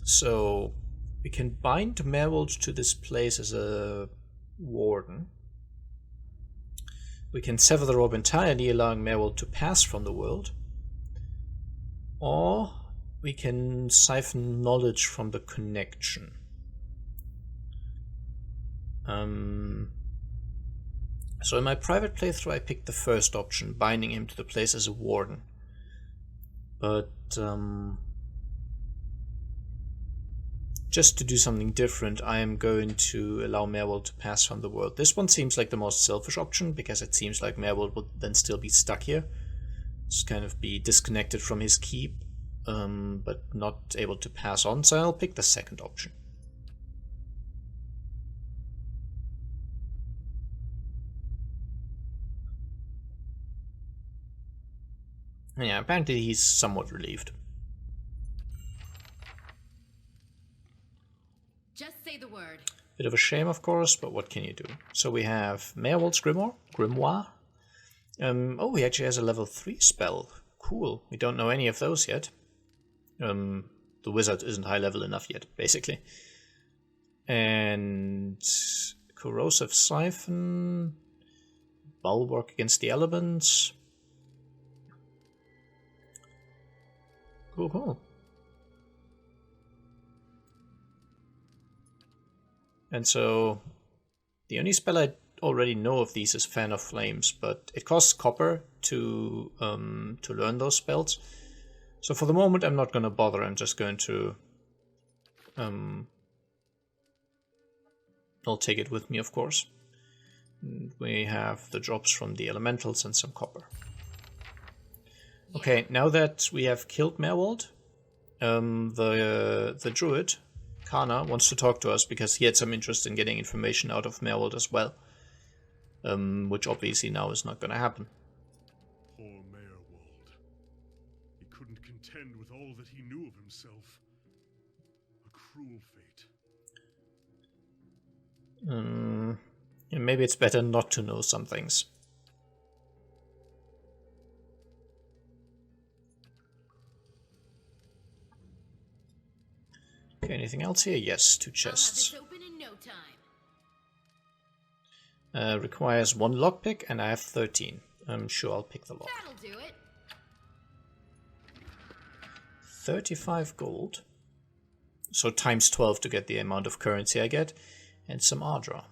So we can bind Merwold to this place as a warden. We can sever the rope entirely, allowing Merwold to pass from the world. Or we can siphon knowledge from the connection. So in my private playthrough I picked the first option, binding him to the place as a warden. But just to do something different, I am going to allow Merwold to pass from the world. This one seems like the most selfish option, because it seems like Merwold would then still be stuck here. Just kind of be disconnected from his keep, but not able to pass on, so I'll pick the second option. Yeah, apparently he's somewhat relieved. Just say the word. Bit of a shame, of course, but what can you do? So we have Merwold's Grimoire. Oh, he actually has a level 3 spell. Cool. We don't know any of those yet. The wizard isn't high level enough yet, basically. And Corrosive Siphon. Bulwark against the elements. Cool. And so the only spell I already know of these is Fan of Flames, but it costs copper to learn those spells. So for the moment I'm not going to bother, I'm just going to... I'll take it with me, of course. And we have the drops from the elementals and some copper. Okay, now that we have killed Merwold, the druid Kana wants to talk to us because he had some interest in getting information out of Merwold as well. Which obviously now is not going to happen. Poor Merwold. He couldn't contend with all that he knew of himself. A cruel fate. Maybe it's better not to know some things. Okay, anything else here? Yes, 2 chests. I'll have this open in no time. Requires 1 lockpick, and I have 13. I'm sure I'll pick the lock. That'll do it. 35 gold. So times 12 to get the amount of currency I get. And some Ardra.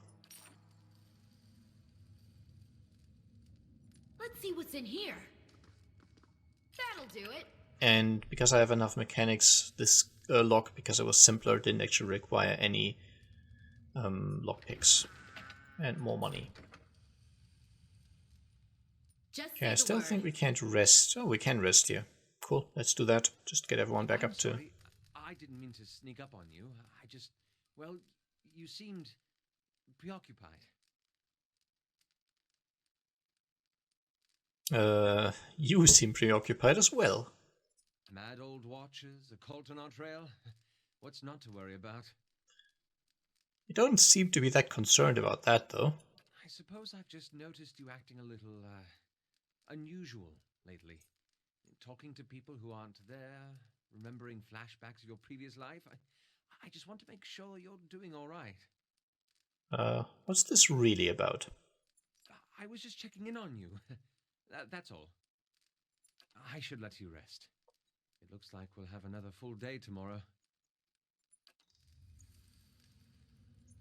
Let's see what's in here. That'll do it. And because I have enough mechanics, this lock, because it was simpler, didn't actually require any lockpicks. And more money. Just Okay, I still think we can't rest. Oh, we can rest here. Cool, let's do that. Just get everyone back up to... Sorry. I didn't mean to sneak up on you. I just... Well, you seemed preoccupied. You seem preoccupied as well. Mad old watches, a cult on our trail. What's not to worry about? You don't seem to be that concerned about that, though. I suppose I've just noticed you acting a little, unusual lately. Talking to people who aren't there, remembering flashbacks of your previous life. I just want to make sure you're doing all right. What's this really about? I was just checking in on you. That's all. I should let you rest. It looks like we'll have another full day tomorrow.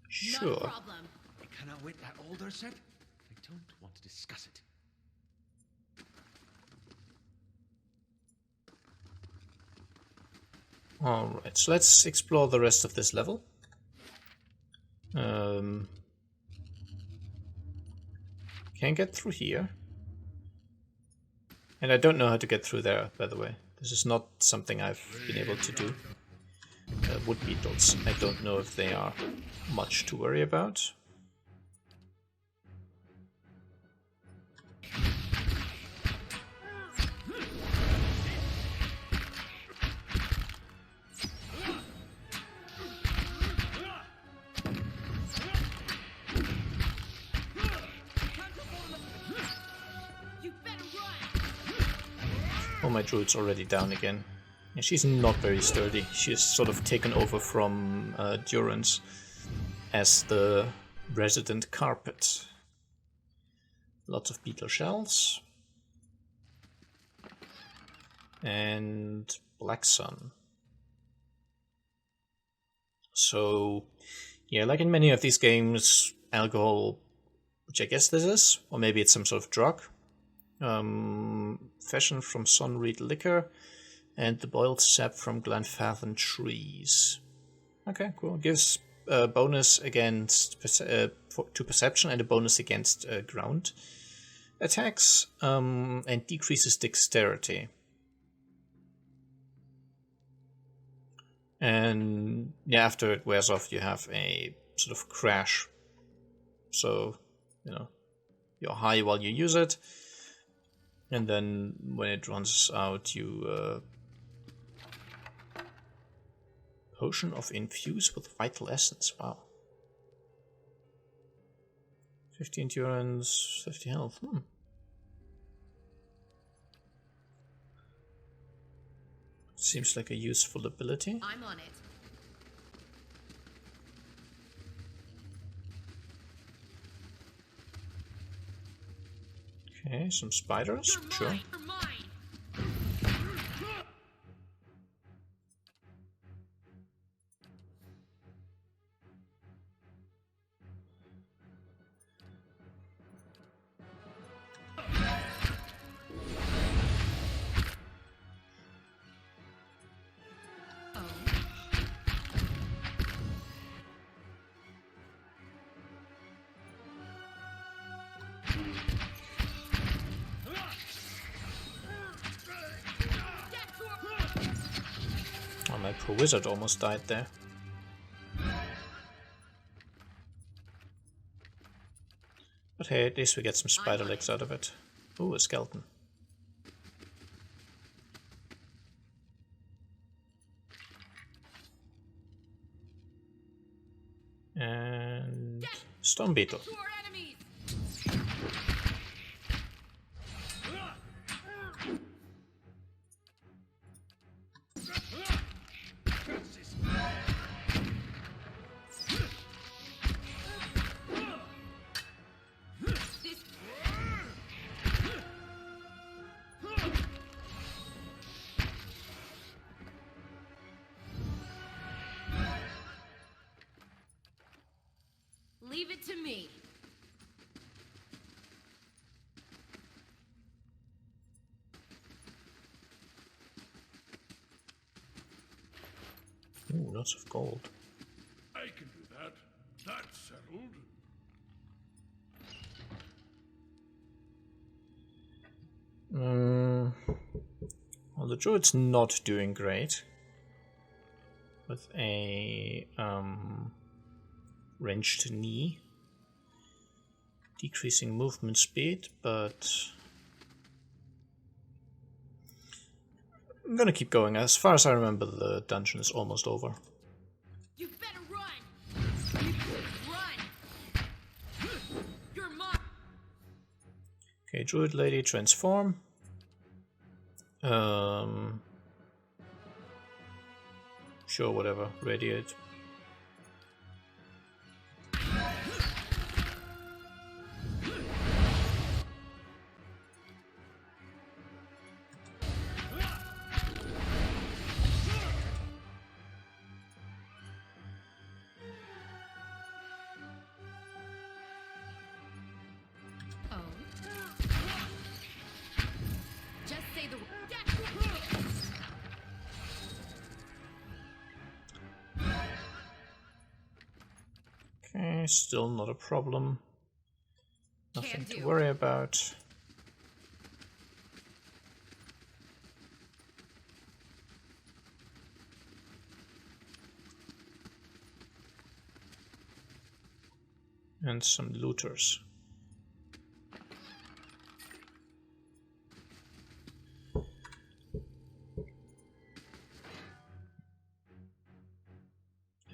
Sure. Not a problem. I cannot wait that older set. I don't want to discuss it. Alright, so let's explore the rest of this level. Can't get through here. And I don't know how to get through there, by the way. This is not something I've been able to do. Wood beetles, I don't know if they are much to worry about. Oh, my druid's already down again. Yeah, she's not very sturdy. She's sort of taken over from Durance as the resident carpet. Lots of beetle shells. And Black Sun. So, yeah, like in many of these games, alcohol, which I guess this is, or maybe it's some sort of drug, fashioned from sunreed liquor, and the boiled sap from Glenfathen trees. Okay, cool. Gives a bonus against to perception and a bonus against ground attacks, and decreases dexterity. And yeah, after it wears off, you have a sort of crash. So, you know, you're high while you use it, and then when it runs out, you potion of infuse with vital essence. Wow. 50 endurance, 50 health. Seems like a useful ability. I'm on it. Okay, some spiders. Sure. You're mine. Oh, my poor wizard almost died there. But hey, at least we get some spider legs out of it. Ooh, a skeleton. And stone beetle. To our enemies! Leave it to me. Ooh, lots of gold. I can do that. That's settled. Well, the druid's not doing great with a wrenched knee, decreasing movement speed, but I'm gonna keep going. As far as I remember, the dungeon is almost over. You better run! Run! You're mine! Okay, druid lady, transform. Sure, whatever. Radiate. Just say the Okay, still not a problem. Nothing Can't to do. worry about. And some looters.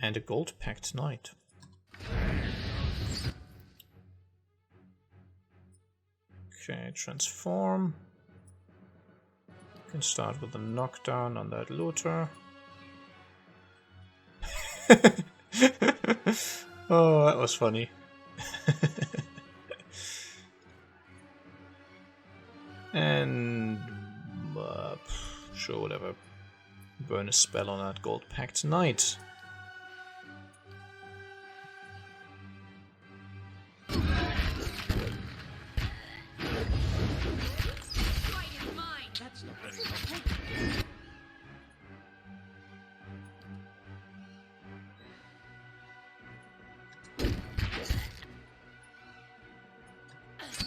And a gold-packed knight. Okay, transform. Can start with a knockdown on that looter. Oh, that was funny. And sure, whatever. Burn a spell on that gold-packed knight. That's not very helpful.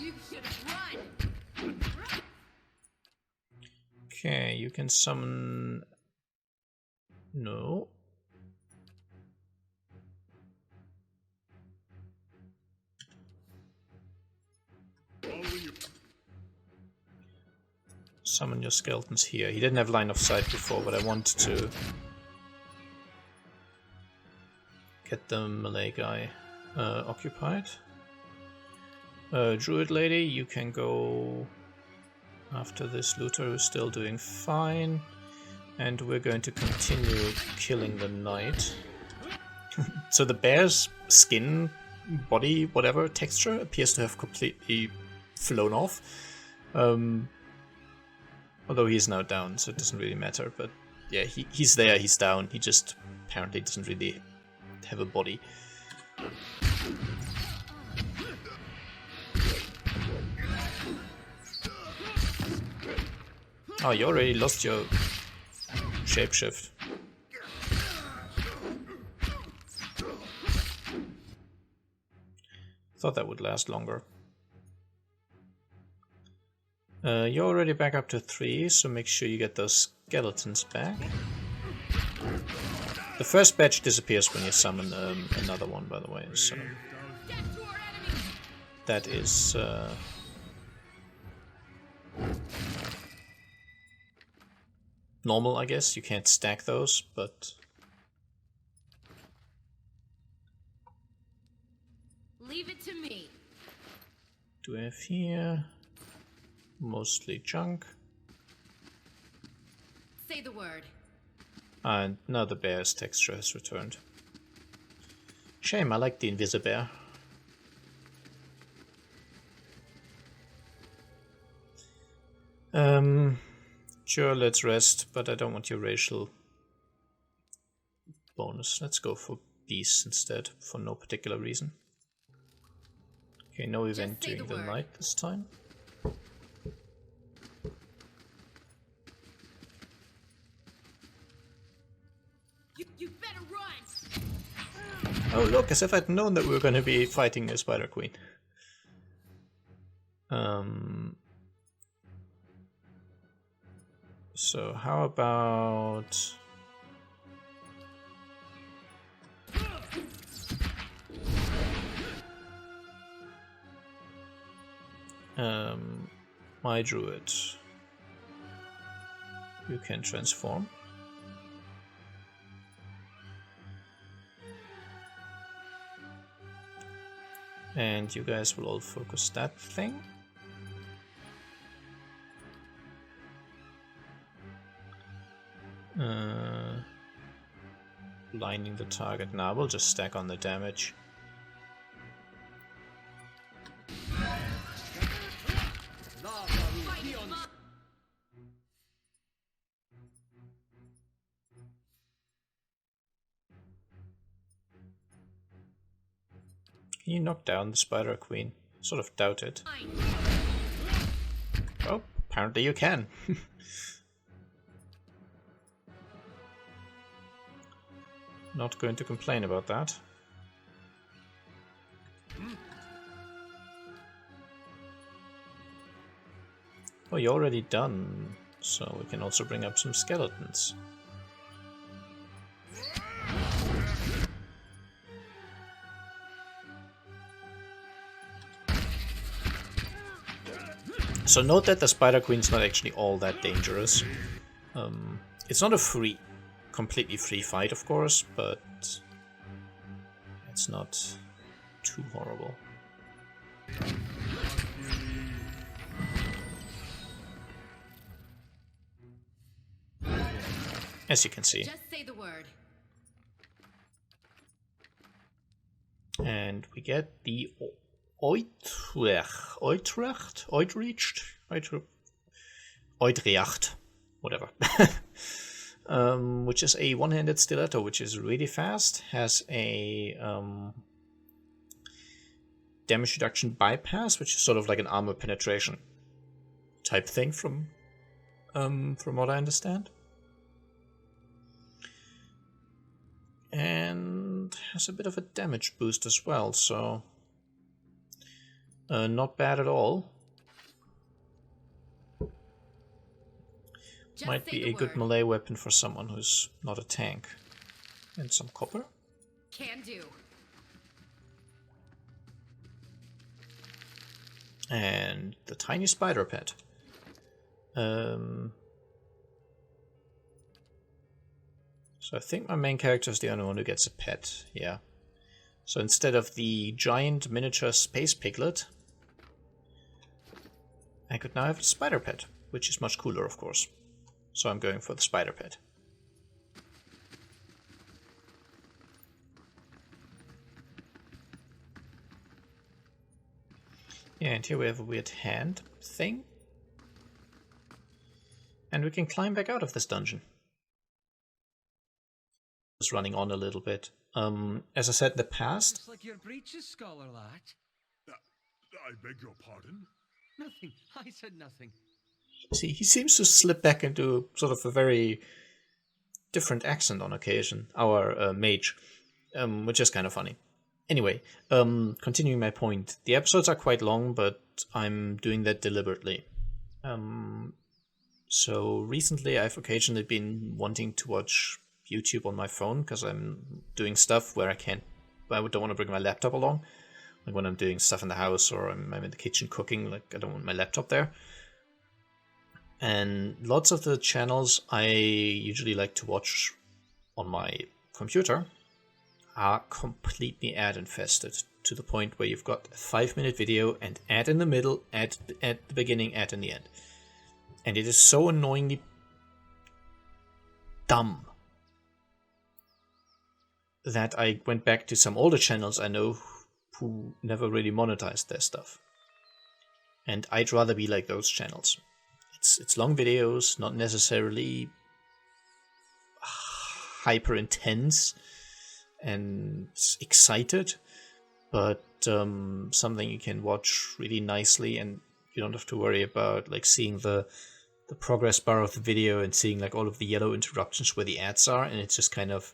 You should run! Okay, you can summon... No. Following you. Summon your skeletons here. He didn't have line of sight before, but I wanted to get the melee guy occupied. Druid lady, you can go after this looter who's still doing fine. And we're going to continue killing the knight. So the bear's skin, body, whatever, texture appears to have completely flown off. Although he's now down, so it doesn't really matter. But yeah, he's there, he's down. He just apparently doesn't really have a body. Oh, you already lost your shapeshift. Thought that would last longer. You're already back up to 3, so make sure you get those skeletons back. The first batch disappears when you summon another one, by the way. So. Death to our enemies! that is normal, I guess. You can't stack those, but Leave it to me. do we have here? Mostly junk. Say the word. And now the bear's texture has returned. Shame, I like the Invisibear. Sure, let's rest, but I don't want your racial bonus. Let's go for beasts instead, for no particular reason. Okay, no event during the night this time. You better run! Oh look, as if I'd known that we were going to be fighting a Spider Queen. So how about... my druid. You can transform. And you guys will all focus that thing. Blinding the target now, we'll just stack on the damage. Can you knock down the Spider Queen? Sort of doubt it. Oh, apparently you can. Not going to complain about that. Oh, you're already done, so we can also bring up some skeletons. So note that the Spider Queen's not actually all that dangerous. It's not a completely free fight, of course, but it's not too horrible. As you can see. Just say the word. And we get the Utrecht, whatever. Which is a one-handed stiletto, which is really fast, has a damage reduction bypass, which is sort of like an armor penetration type thing from what I understand. And has a bit of a damage boost as well, so not bad at all. Might be a good melee weapon for someone who's not a tank. And some copper. Can do. And the tiny spider pet. So I think my main character is the only one who gets a pet, yeah. So instead of the giant miniature space piglet, I could now have a spider pet, which is much cooler, of course. So I'm going for the spider pet. Yeah, and here we have a weird hand thing. And we can climb back out of this dungeon. It's running on a little bit. As I said in the past... Looks like your breeches, scholar lad. I beg your pardon? Nothing. I said nothing. See, he seems to slip back into sort of a very different accent on occasion, our mage, which is kind of funny. Anyway, continuing my point, the episodes are quite long, but I'm doing that deliberately. So recently I've occasionally been wanting to watch YouTube on my phone, because I'm doing stuff where I don't want to bring my laptop along, Like when I'm doing stuff in the house or I'm in the kitchen cooking, like I don't want my laptop there. And lots of the channels I usually like to watch on my computer are completely ad infested, to the point where you've got a 5-minute video and ad in the middle, ad at the beginning, ad in the end. And it is so annoyingly dumb that I went back to some older channels I know who never really monetized their stuff. And I'd rather be like those channels. It's long videos, not necessarily hyper intense and excited, but something you can watch really nicely, and you don't have to worry about like seeing the progress bar of the video and seeing like all of the yellow interruptions where the ads are, and it's just kind of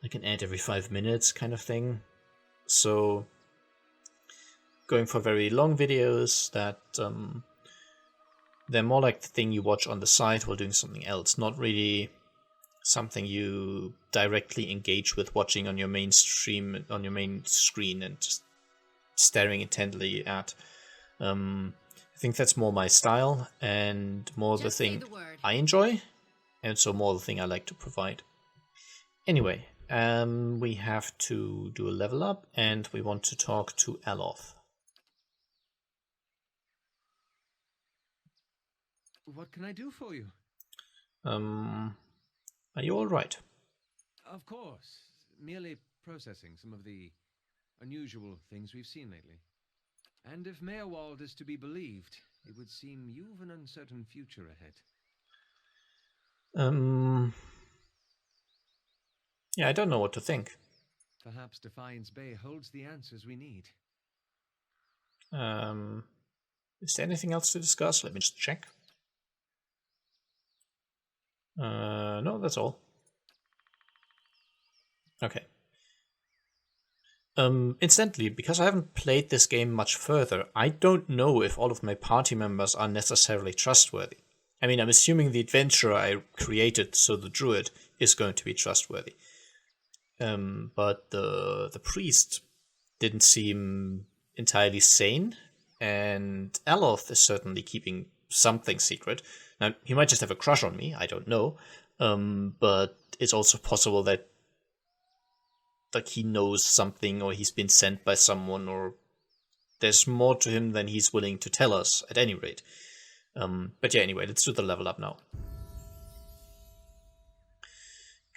like an ad every 5 minutes kind of thing. So going for very long videos that they're more like the thing you watch on the side while doing something else, not really something you directly engage with watching on your main stream, on your main screen, and just staring intently at. I think that's more my style and more the thing I enjoy, and so more the thing I like to provide. Anyway, we have to do a level up, and we want to talk to Aloth. What can I do for you? Are you all right? Of course. Merely processing some of the unusual things we've seen lately. And if Meerwald is to be believed, it would seem you've an uncertain future ahead. Yeah, I don't know what to think. Perhaps Defiance Bay holds the answers we need. Is there anything else to discuss? Let me just check. No, that's all. Okay. Incidentally, because I haven't played this game much further, I don't know if all of my party members are necessarily trustworthy. I mean, I'm assuming the adventurer I created, so the druid, is going to be trustworthy. But the priest didn't seem entirely sane, and Aloth is certainly keeping something secret. Now, he might just have a crush on me, I don't know, but it's also possible that like he knows something, or he's been sent by someone, or there's more to him than he's willing to tell us, at any rate. But yeah, anyway, let's do the level up now.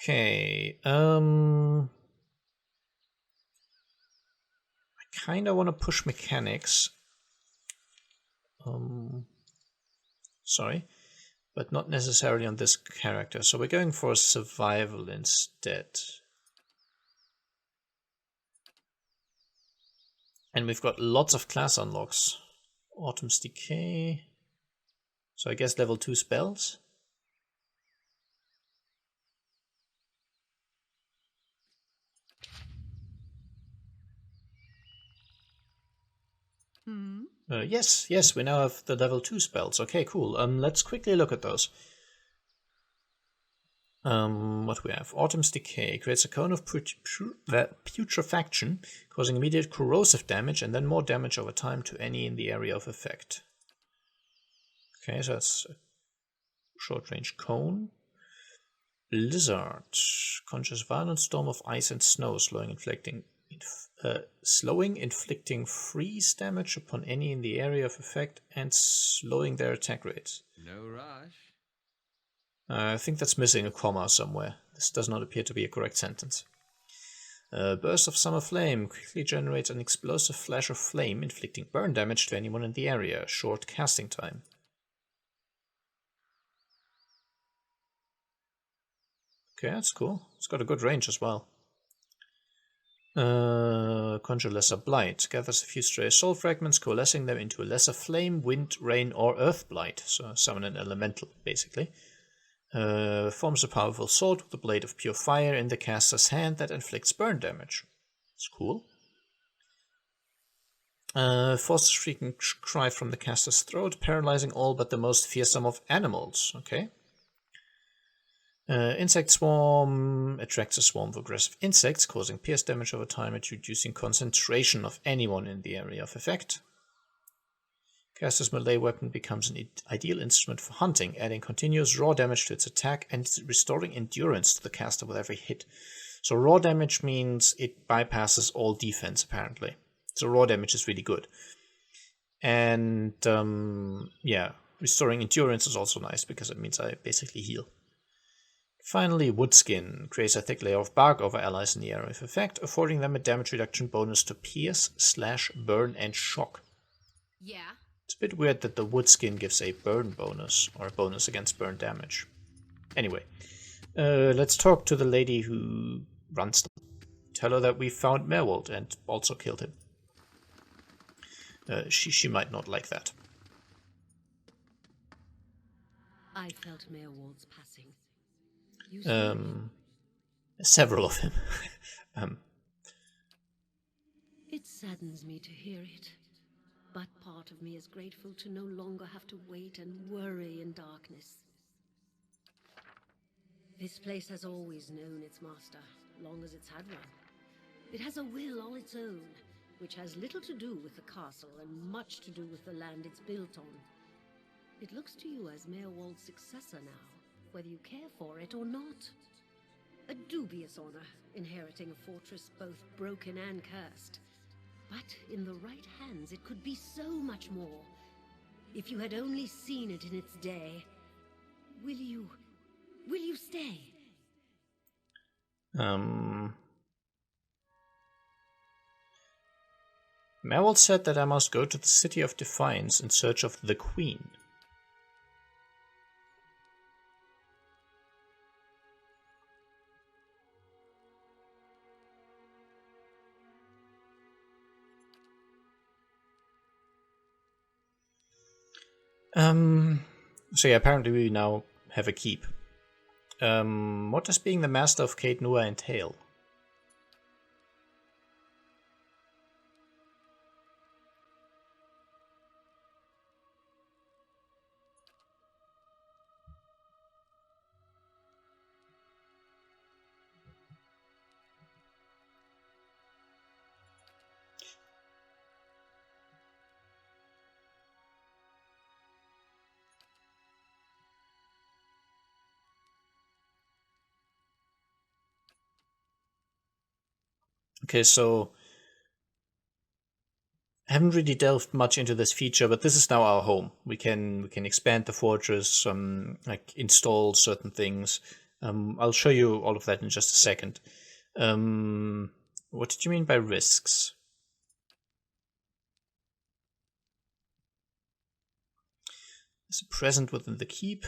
Okay, I kinda wanna push mechanics. Sorry, but not necessarily on this character, so we're going for survival instead. And we've got lots of class unlocks. Autumn's Decay. So I guess level 2 spells. Yes, we now have the level 2 spells. Okay, cool. Let's quickly look at those. What do we have? Autumn's Decay creates a cone of putrefaction, causing immediate corrosive damage and then more damage over time to any in the area of effect. Okay, so that's a short-range cone. Blizzard conjures violent storm of ice and snow, slowing inflicting freeze damage upon any in the area of effect and slowing their attack rates. No rush. I think that's missing a comma somewhere. This does not appear to be a correct sentence. Burst of Summer Flame quickly generates an explosive flash of flame, inflicting burn damage to anyone in the area. Short casting time. Okay, that's cool. It's got a good range as well. Conjure Lesser Blight. Gathers a few stray soul fragments, coalescing them into a lesser flame, wind, rain, or earth blight. So summon an elemental, basically. Forms a powerful sword with a blade of pure fire in the caster's hand that inflicts burn damage. It's cool. Forces a shrieking cry from the caster's throat, paralyzing all but the most fearsome of animals. Okay. Insect Swarm attracts a swarm of aggressive insects, causing pierce damage over time and reducing concentration of anyone in the area of effect. Caster's melee weapon becomes an ideal instrument for hunting, adding continuous raw damage to its attack and restoring endurance to the caster with every hit. So raw damage means it bypasses all defense, apparently. So raw damage is really good. And yeah, restoring endurance is also nice because it means I basically heal. Finally, Woodskin creates a thick layer of bark over allies in the area of effect, affording them a damage reduction bonus to pierce, slash, burn, and shock. Yeah. It's a bit weird that the Woodskin gives a burn bonus, or a bonus against burn damage. Anyway, let's talk to the lady who runs them. Tell her that we found Merwold and also killed him. She might not like that. I felt Merwold's passing. Several of him. It saddens me to hear it, but part of me is grateful to no longer have to wait and worry in darkness. This place has always known its master, long as it's had one. It has a will all its own, which has little to do with the castle and much to do with the land it's built on. It looks to you as Merwold's successor now, whether you care for it or not. A dubious honor, inheriting a fortress both broken and cursed. But in the right hands, it could be so much more. If you had only seen it in its day. Will you stay? Merwold said that I must go to the City of Defiance in search of the Queen. So yeah, apparently we now have a keep. What does being the master of Caed Nua entail? Okay, so I haven't really delved much into this feature, but this is now our home. We can expand the fortress, like install certain things. I'll show you all of that in just a second. What did you mean by risks? There's a present within the keep.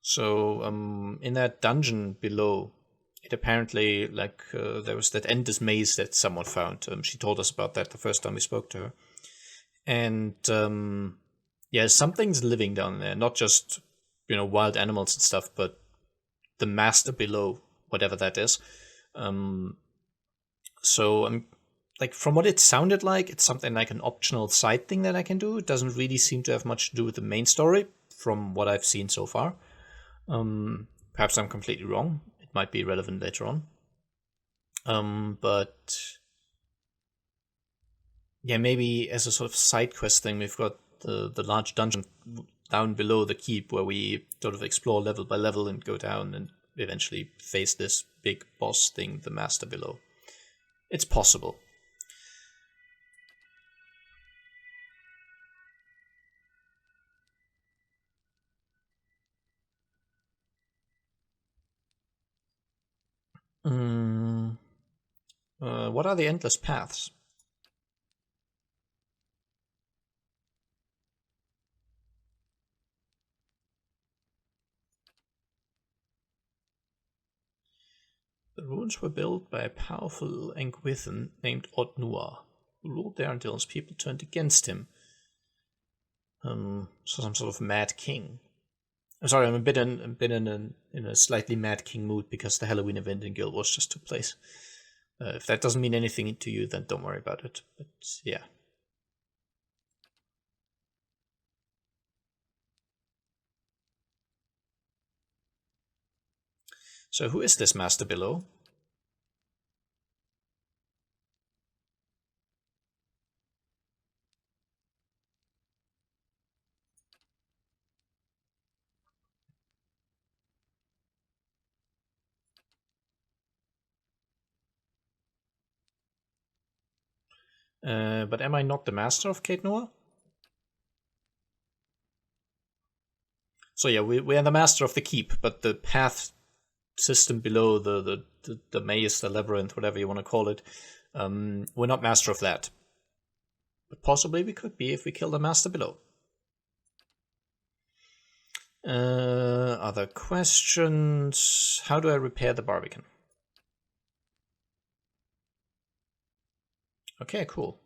So in that dungeon below, it apparently, like, there was that endless maze that someone found. She told us about that the first time we spoke to her. And yeah, something's living down there. Not just, wild animals and stuff, but the master below, whatever that is. So like, from what it sounded like, it's something like an optional side thing that I can do. It doesn't really seem to have much to do with the main story, from what I've seen so far. Perhaps I'm completely wrong. It might be relevant later on. But yeah, maybe as a sort of side quest thing, we've got the large dungeon down below the keep where we sort of explore level by level and go down and eventually face this big boss thing, the master below. It's possible. What are the endless paths? The ruins were built by a powerful Engwithan named Odnua, who ruled there until his people turned against him. So some sort of mad king. I'm sorry, I'm a bit in a slightly mad king mood because the Halloween event in Guild Wars just took place. If that doesn't mean anything to you, then don't worry about it. But yeah. So who is this Master Below? But am I not the master of Kate Noah? So yeah, we are the master of the keep, but the path system below, the maze, the labyrinth, whatever you want to call it, we're not master of that. But possibly we could be if we kill the master below. Other questions? How do I repair the Barbican? Okay, cool.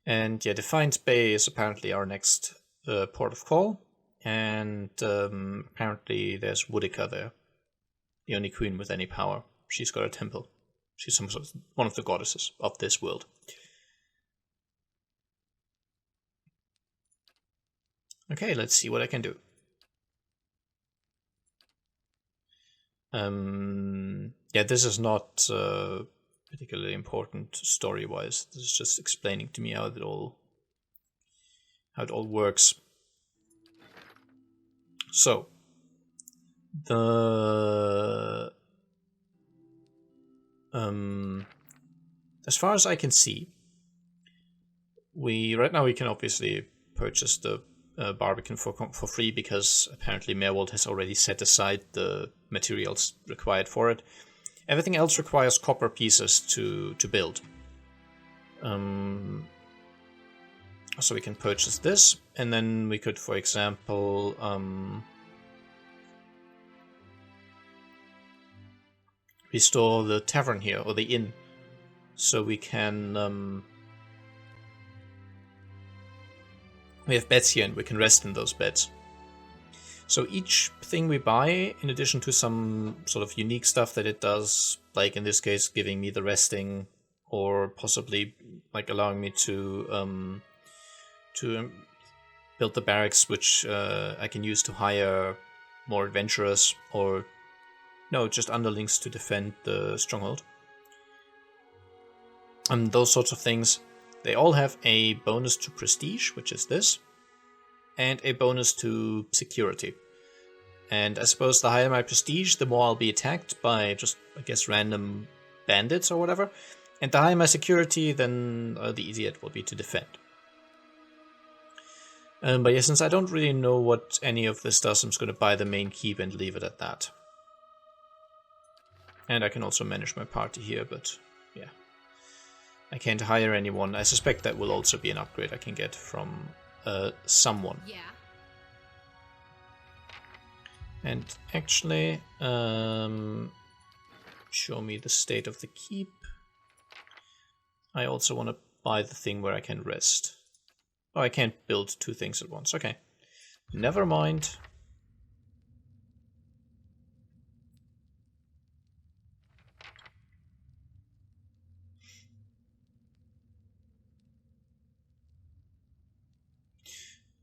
And yeah, Defiant Bay is apparently our next port of call. And apparently there's Woodica there. The only queen with any power. She's got a temple. She's one of the goddesses of this world. Okay, let's see what I can do. Yeah, this is not particularly important story-wise. This is just explaining to me how it all works. So, the as far as I can see, right now we can obviously purchase the Barbican for free because apparently Merwold has already set aside the materials required for it. Everything else requires copper pieces to build. So we can purchase this, and then we could, for example, restore the tavern here, or the inn. So we can... we have beds here, and we can rest in those beds. So each thing we buy, in addition to some sort of unique stuff that it does, like in this case giving me the resting, or possibly like allowing me to build the barracks, which I can use to hire more adventurers, or no, just underlings to defend the stronghold. Those sorts of things. They all have a bonus to prestige, which is this, and a bonus to security. And I suppose the higher my prestige, the more I'll be attacked by just, I guess, random bandits or whatever. And the higher my security, then the easier it will be to defend. But yeah, since I don't really know what any of this does, I'm just going to buy the main keep and leave it at that. And I can also manage my party here, but yeah. I can't hire anyone. I suspect that will also be an upgrade I can get from someone. Yeah. And actually, show me the state of the keep. I also want to buy the thing where I can rest. Oh, I can't build two things at once. Okay. Never mind.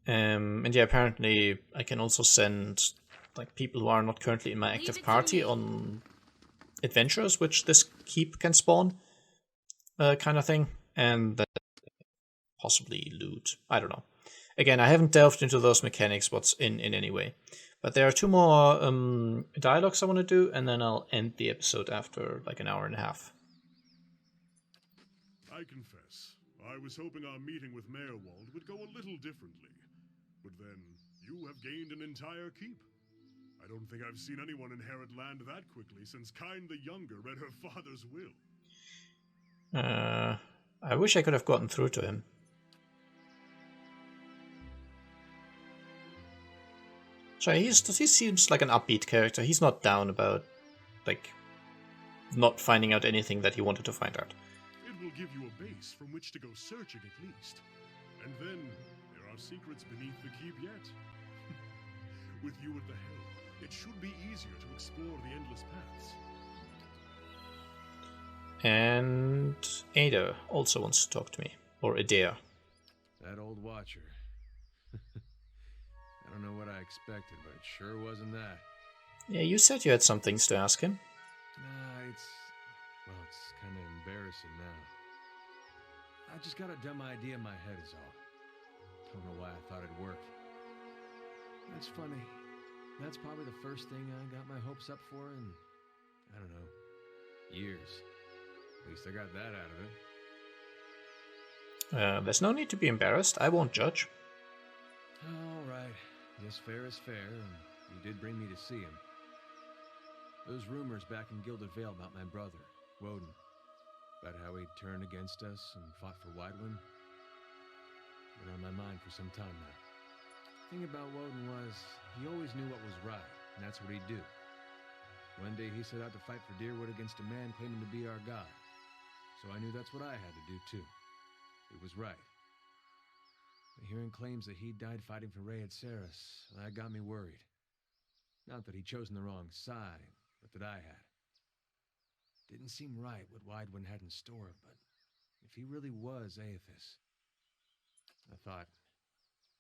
And yeah, apparently I can also send like people who are not currently in my active party on adventures, which this keep can spawn, kind of thing, and then possibly loot. I don't know. Again, I haven't delved into those mechanics, what's in any way. But there are two more dialogues I want to do, and then I'll end the episode after like an hour and a half. I confess, I was hoping our meeting with Merwold would go a little differently. But then, you have gained an entire keep. I don't think I've seen anyone inherit land that quickly since Kyne the Younger read her father's will. I wish I could have gotten through to him. So he seems like an upbeat character. He's not down about, like, not finding out anything that he wanted to find out. It will give you a base from which to go searching at least. And then, there are secrets beneath the keep yet. With you at the helm, it should be easier to explore the endless paths. And Ada also wants to talk to me. Or Adea. That old watcher. I don't know what I expected, but it sure wasn't that. Yeah, you said you had some things to ask him. It's kind of embarrassing now. I just got a dumb idea in my head is all. Don't know why I thought it worked. That's funny. That's probably the first thing I got my hopes up for in, I don't know, years. At least I got that out of it. There's no need to be embarrassed. I won't judge. All right. Guess fair is fair, and you did bring me to see him. Those rumors back in Gilded Vale about my brother, Woden, about how he turned against us and fought for Whitewind, been on my mind for some time now. The thing about Woden was, he always knew what was right, and that's what he'd do. One day he set out to fight for Deerwood against a man claiming to be our god. So I knew that's what I had to do too. It was right. But hearing claims that he died fighting for Rhea Ceres, that got me worried. Not that he'd chosen the wrong side, but that I had. Didn't seem right what Whitewind had in store, but if he really was Aethys, I thought,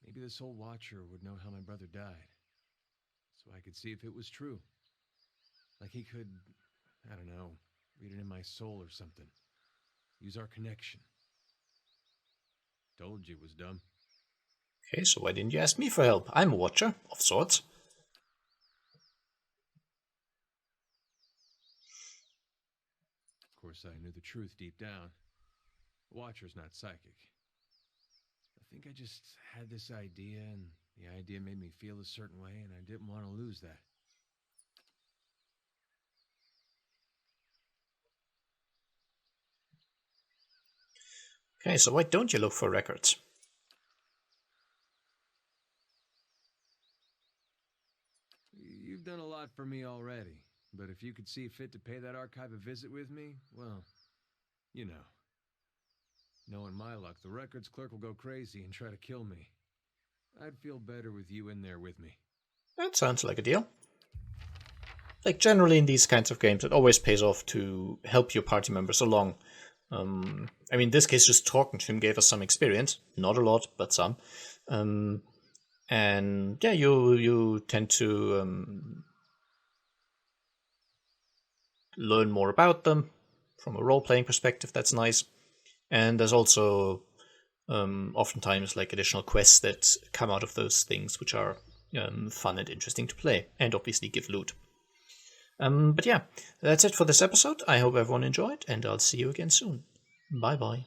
maybe this old Watcher would know how my brother died, so I could see if it was true. Like he could, I don't know, read it in my soul or something. Use our connection. Told you it was dumb. Okay, so why didn't you ask me for help? I'm a watcher, of sorts. Of course, I knew the truth deep down. Watcher's not psychic. I think I just had this idea, and the idea made me feel a certain way, and I didn't want to lose that. Okay, so why don't you look for records? You've done a lot for me already, but if you could see fit to pay that archive a visit with me, well, you know. Knowing my luck, the records clerk will go crazy and try to kill me. I'd feel better with you in there with me. That sounds like a deal. Like, generally in these kinds of games, it always pays off to help your party members along. I mean, in this case, just talking to him gave us some experience. Not a lot, but some. And yeah, you tend to learn more about them from a role-playing perspective. That's nice. And there's also oftentimes like additional quests that come out of those things, which are fun and interesting to play, and obviously give loot. But yeah, that's it for this episode. I hope everyone enjoyed, and I'll see you again soon. Bye bye.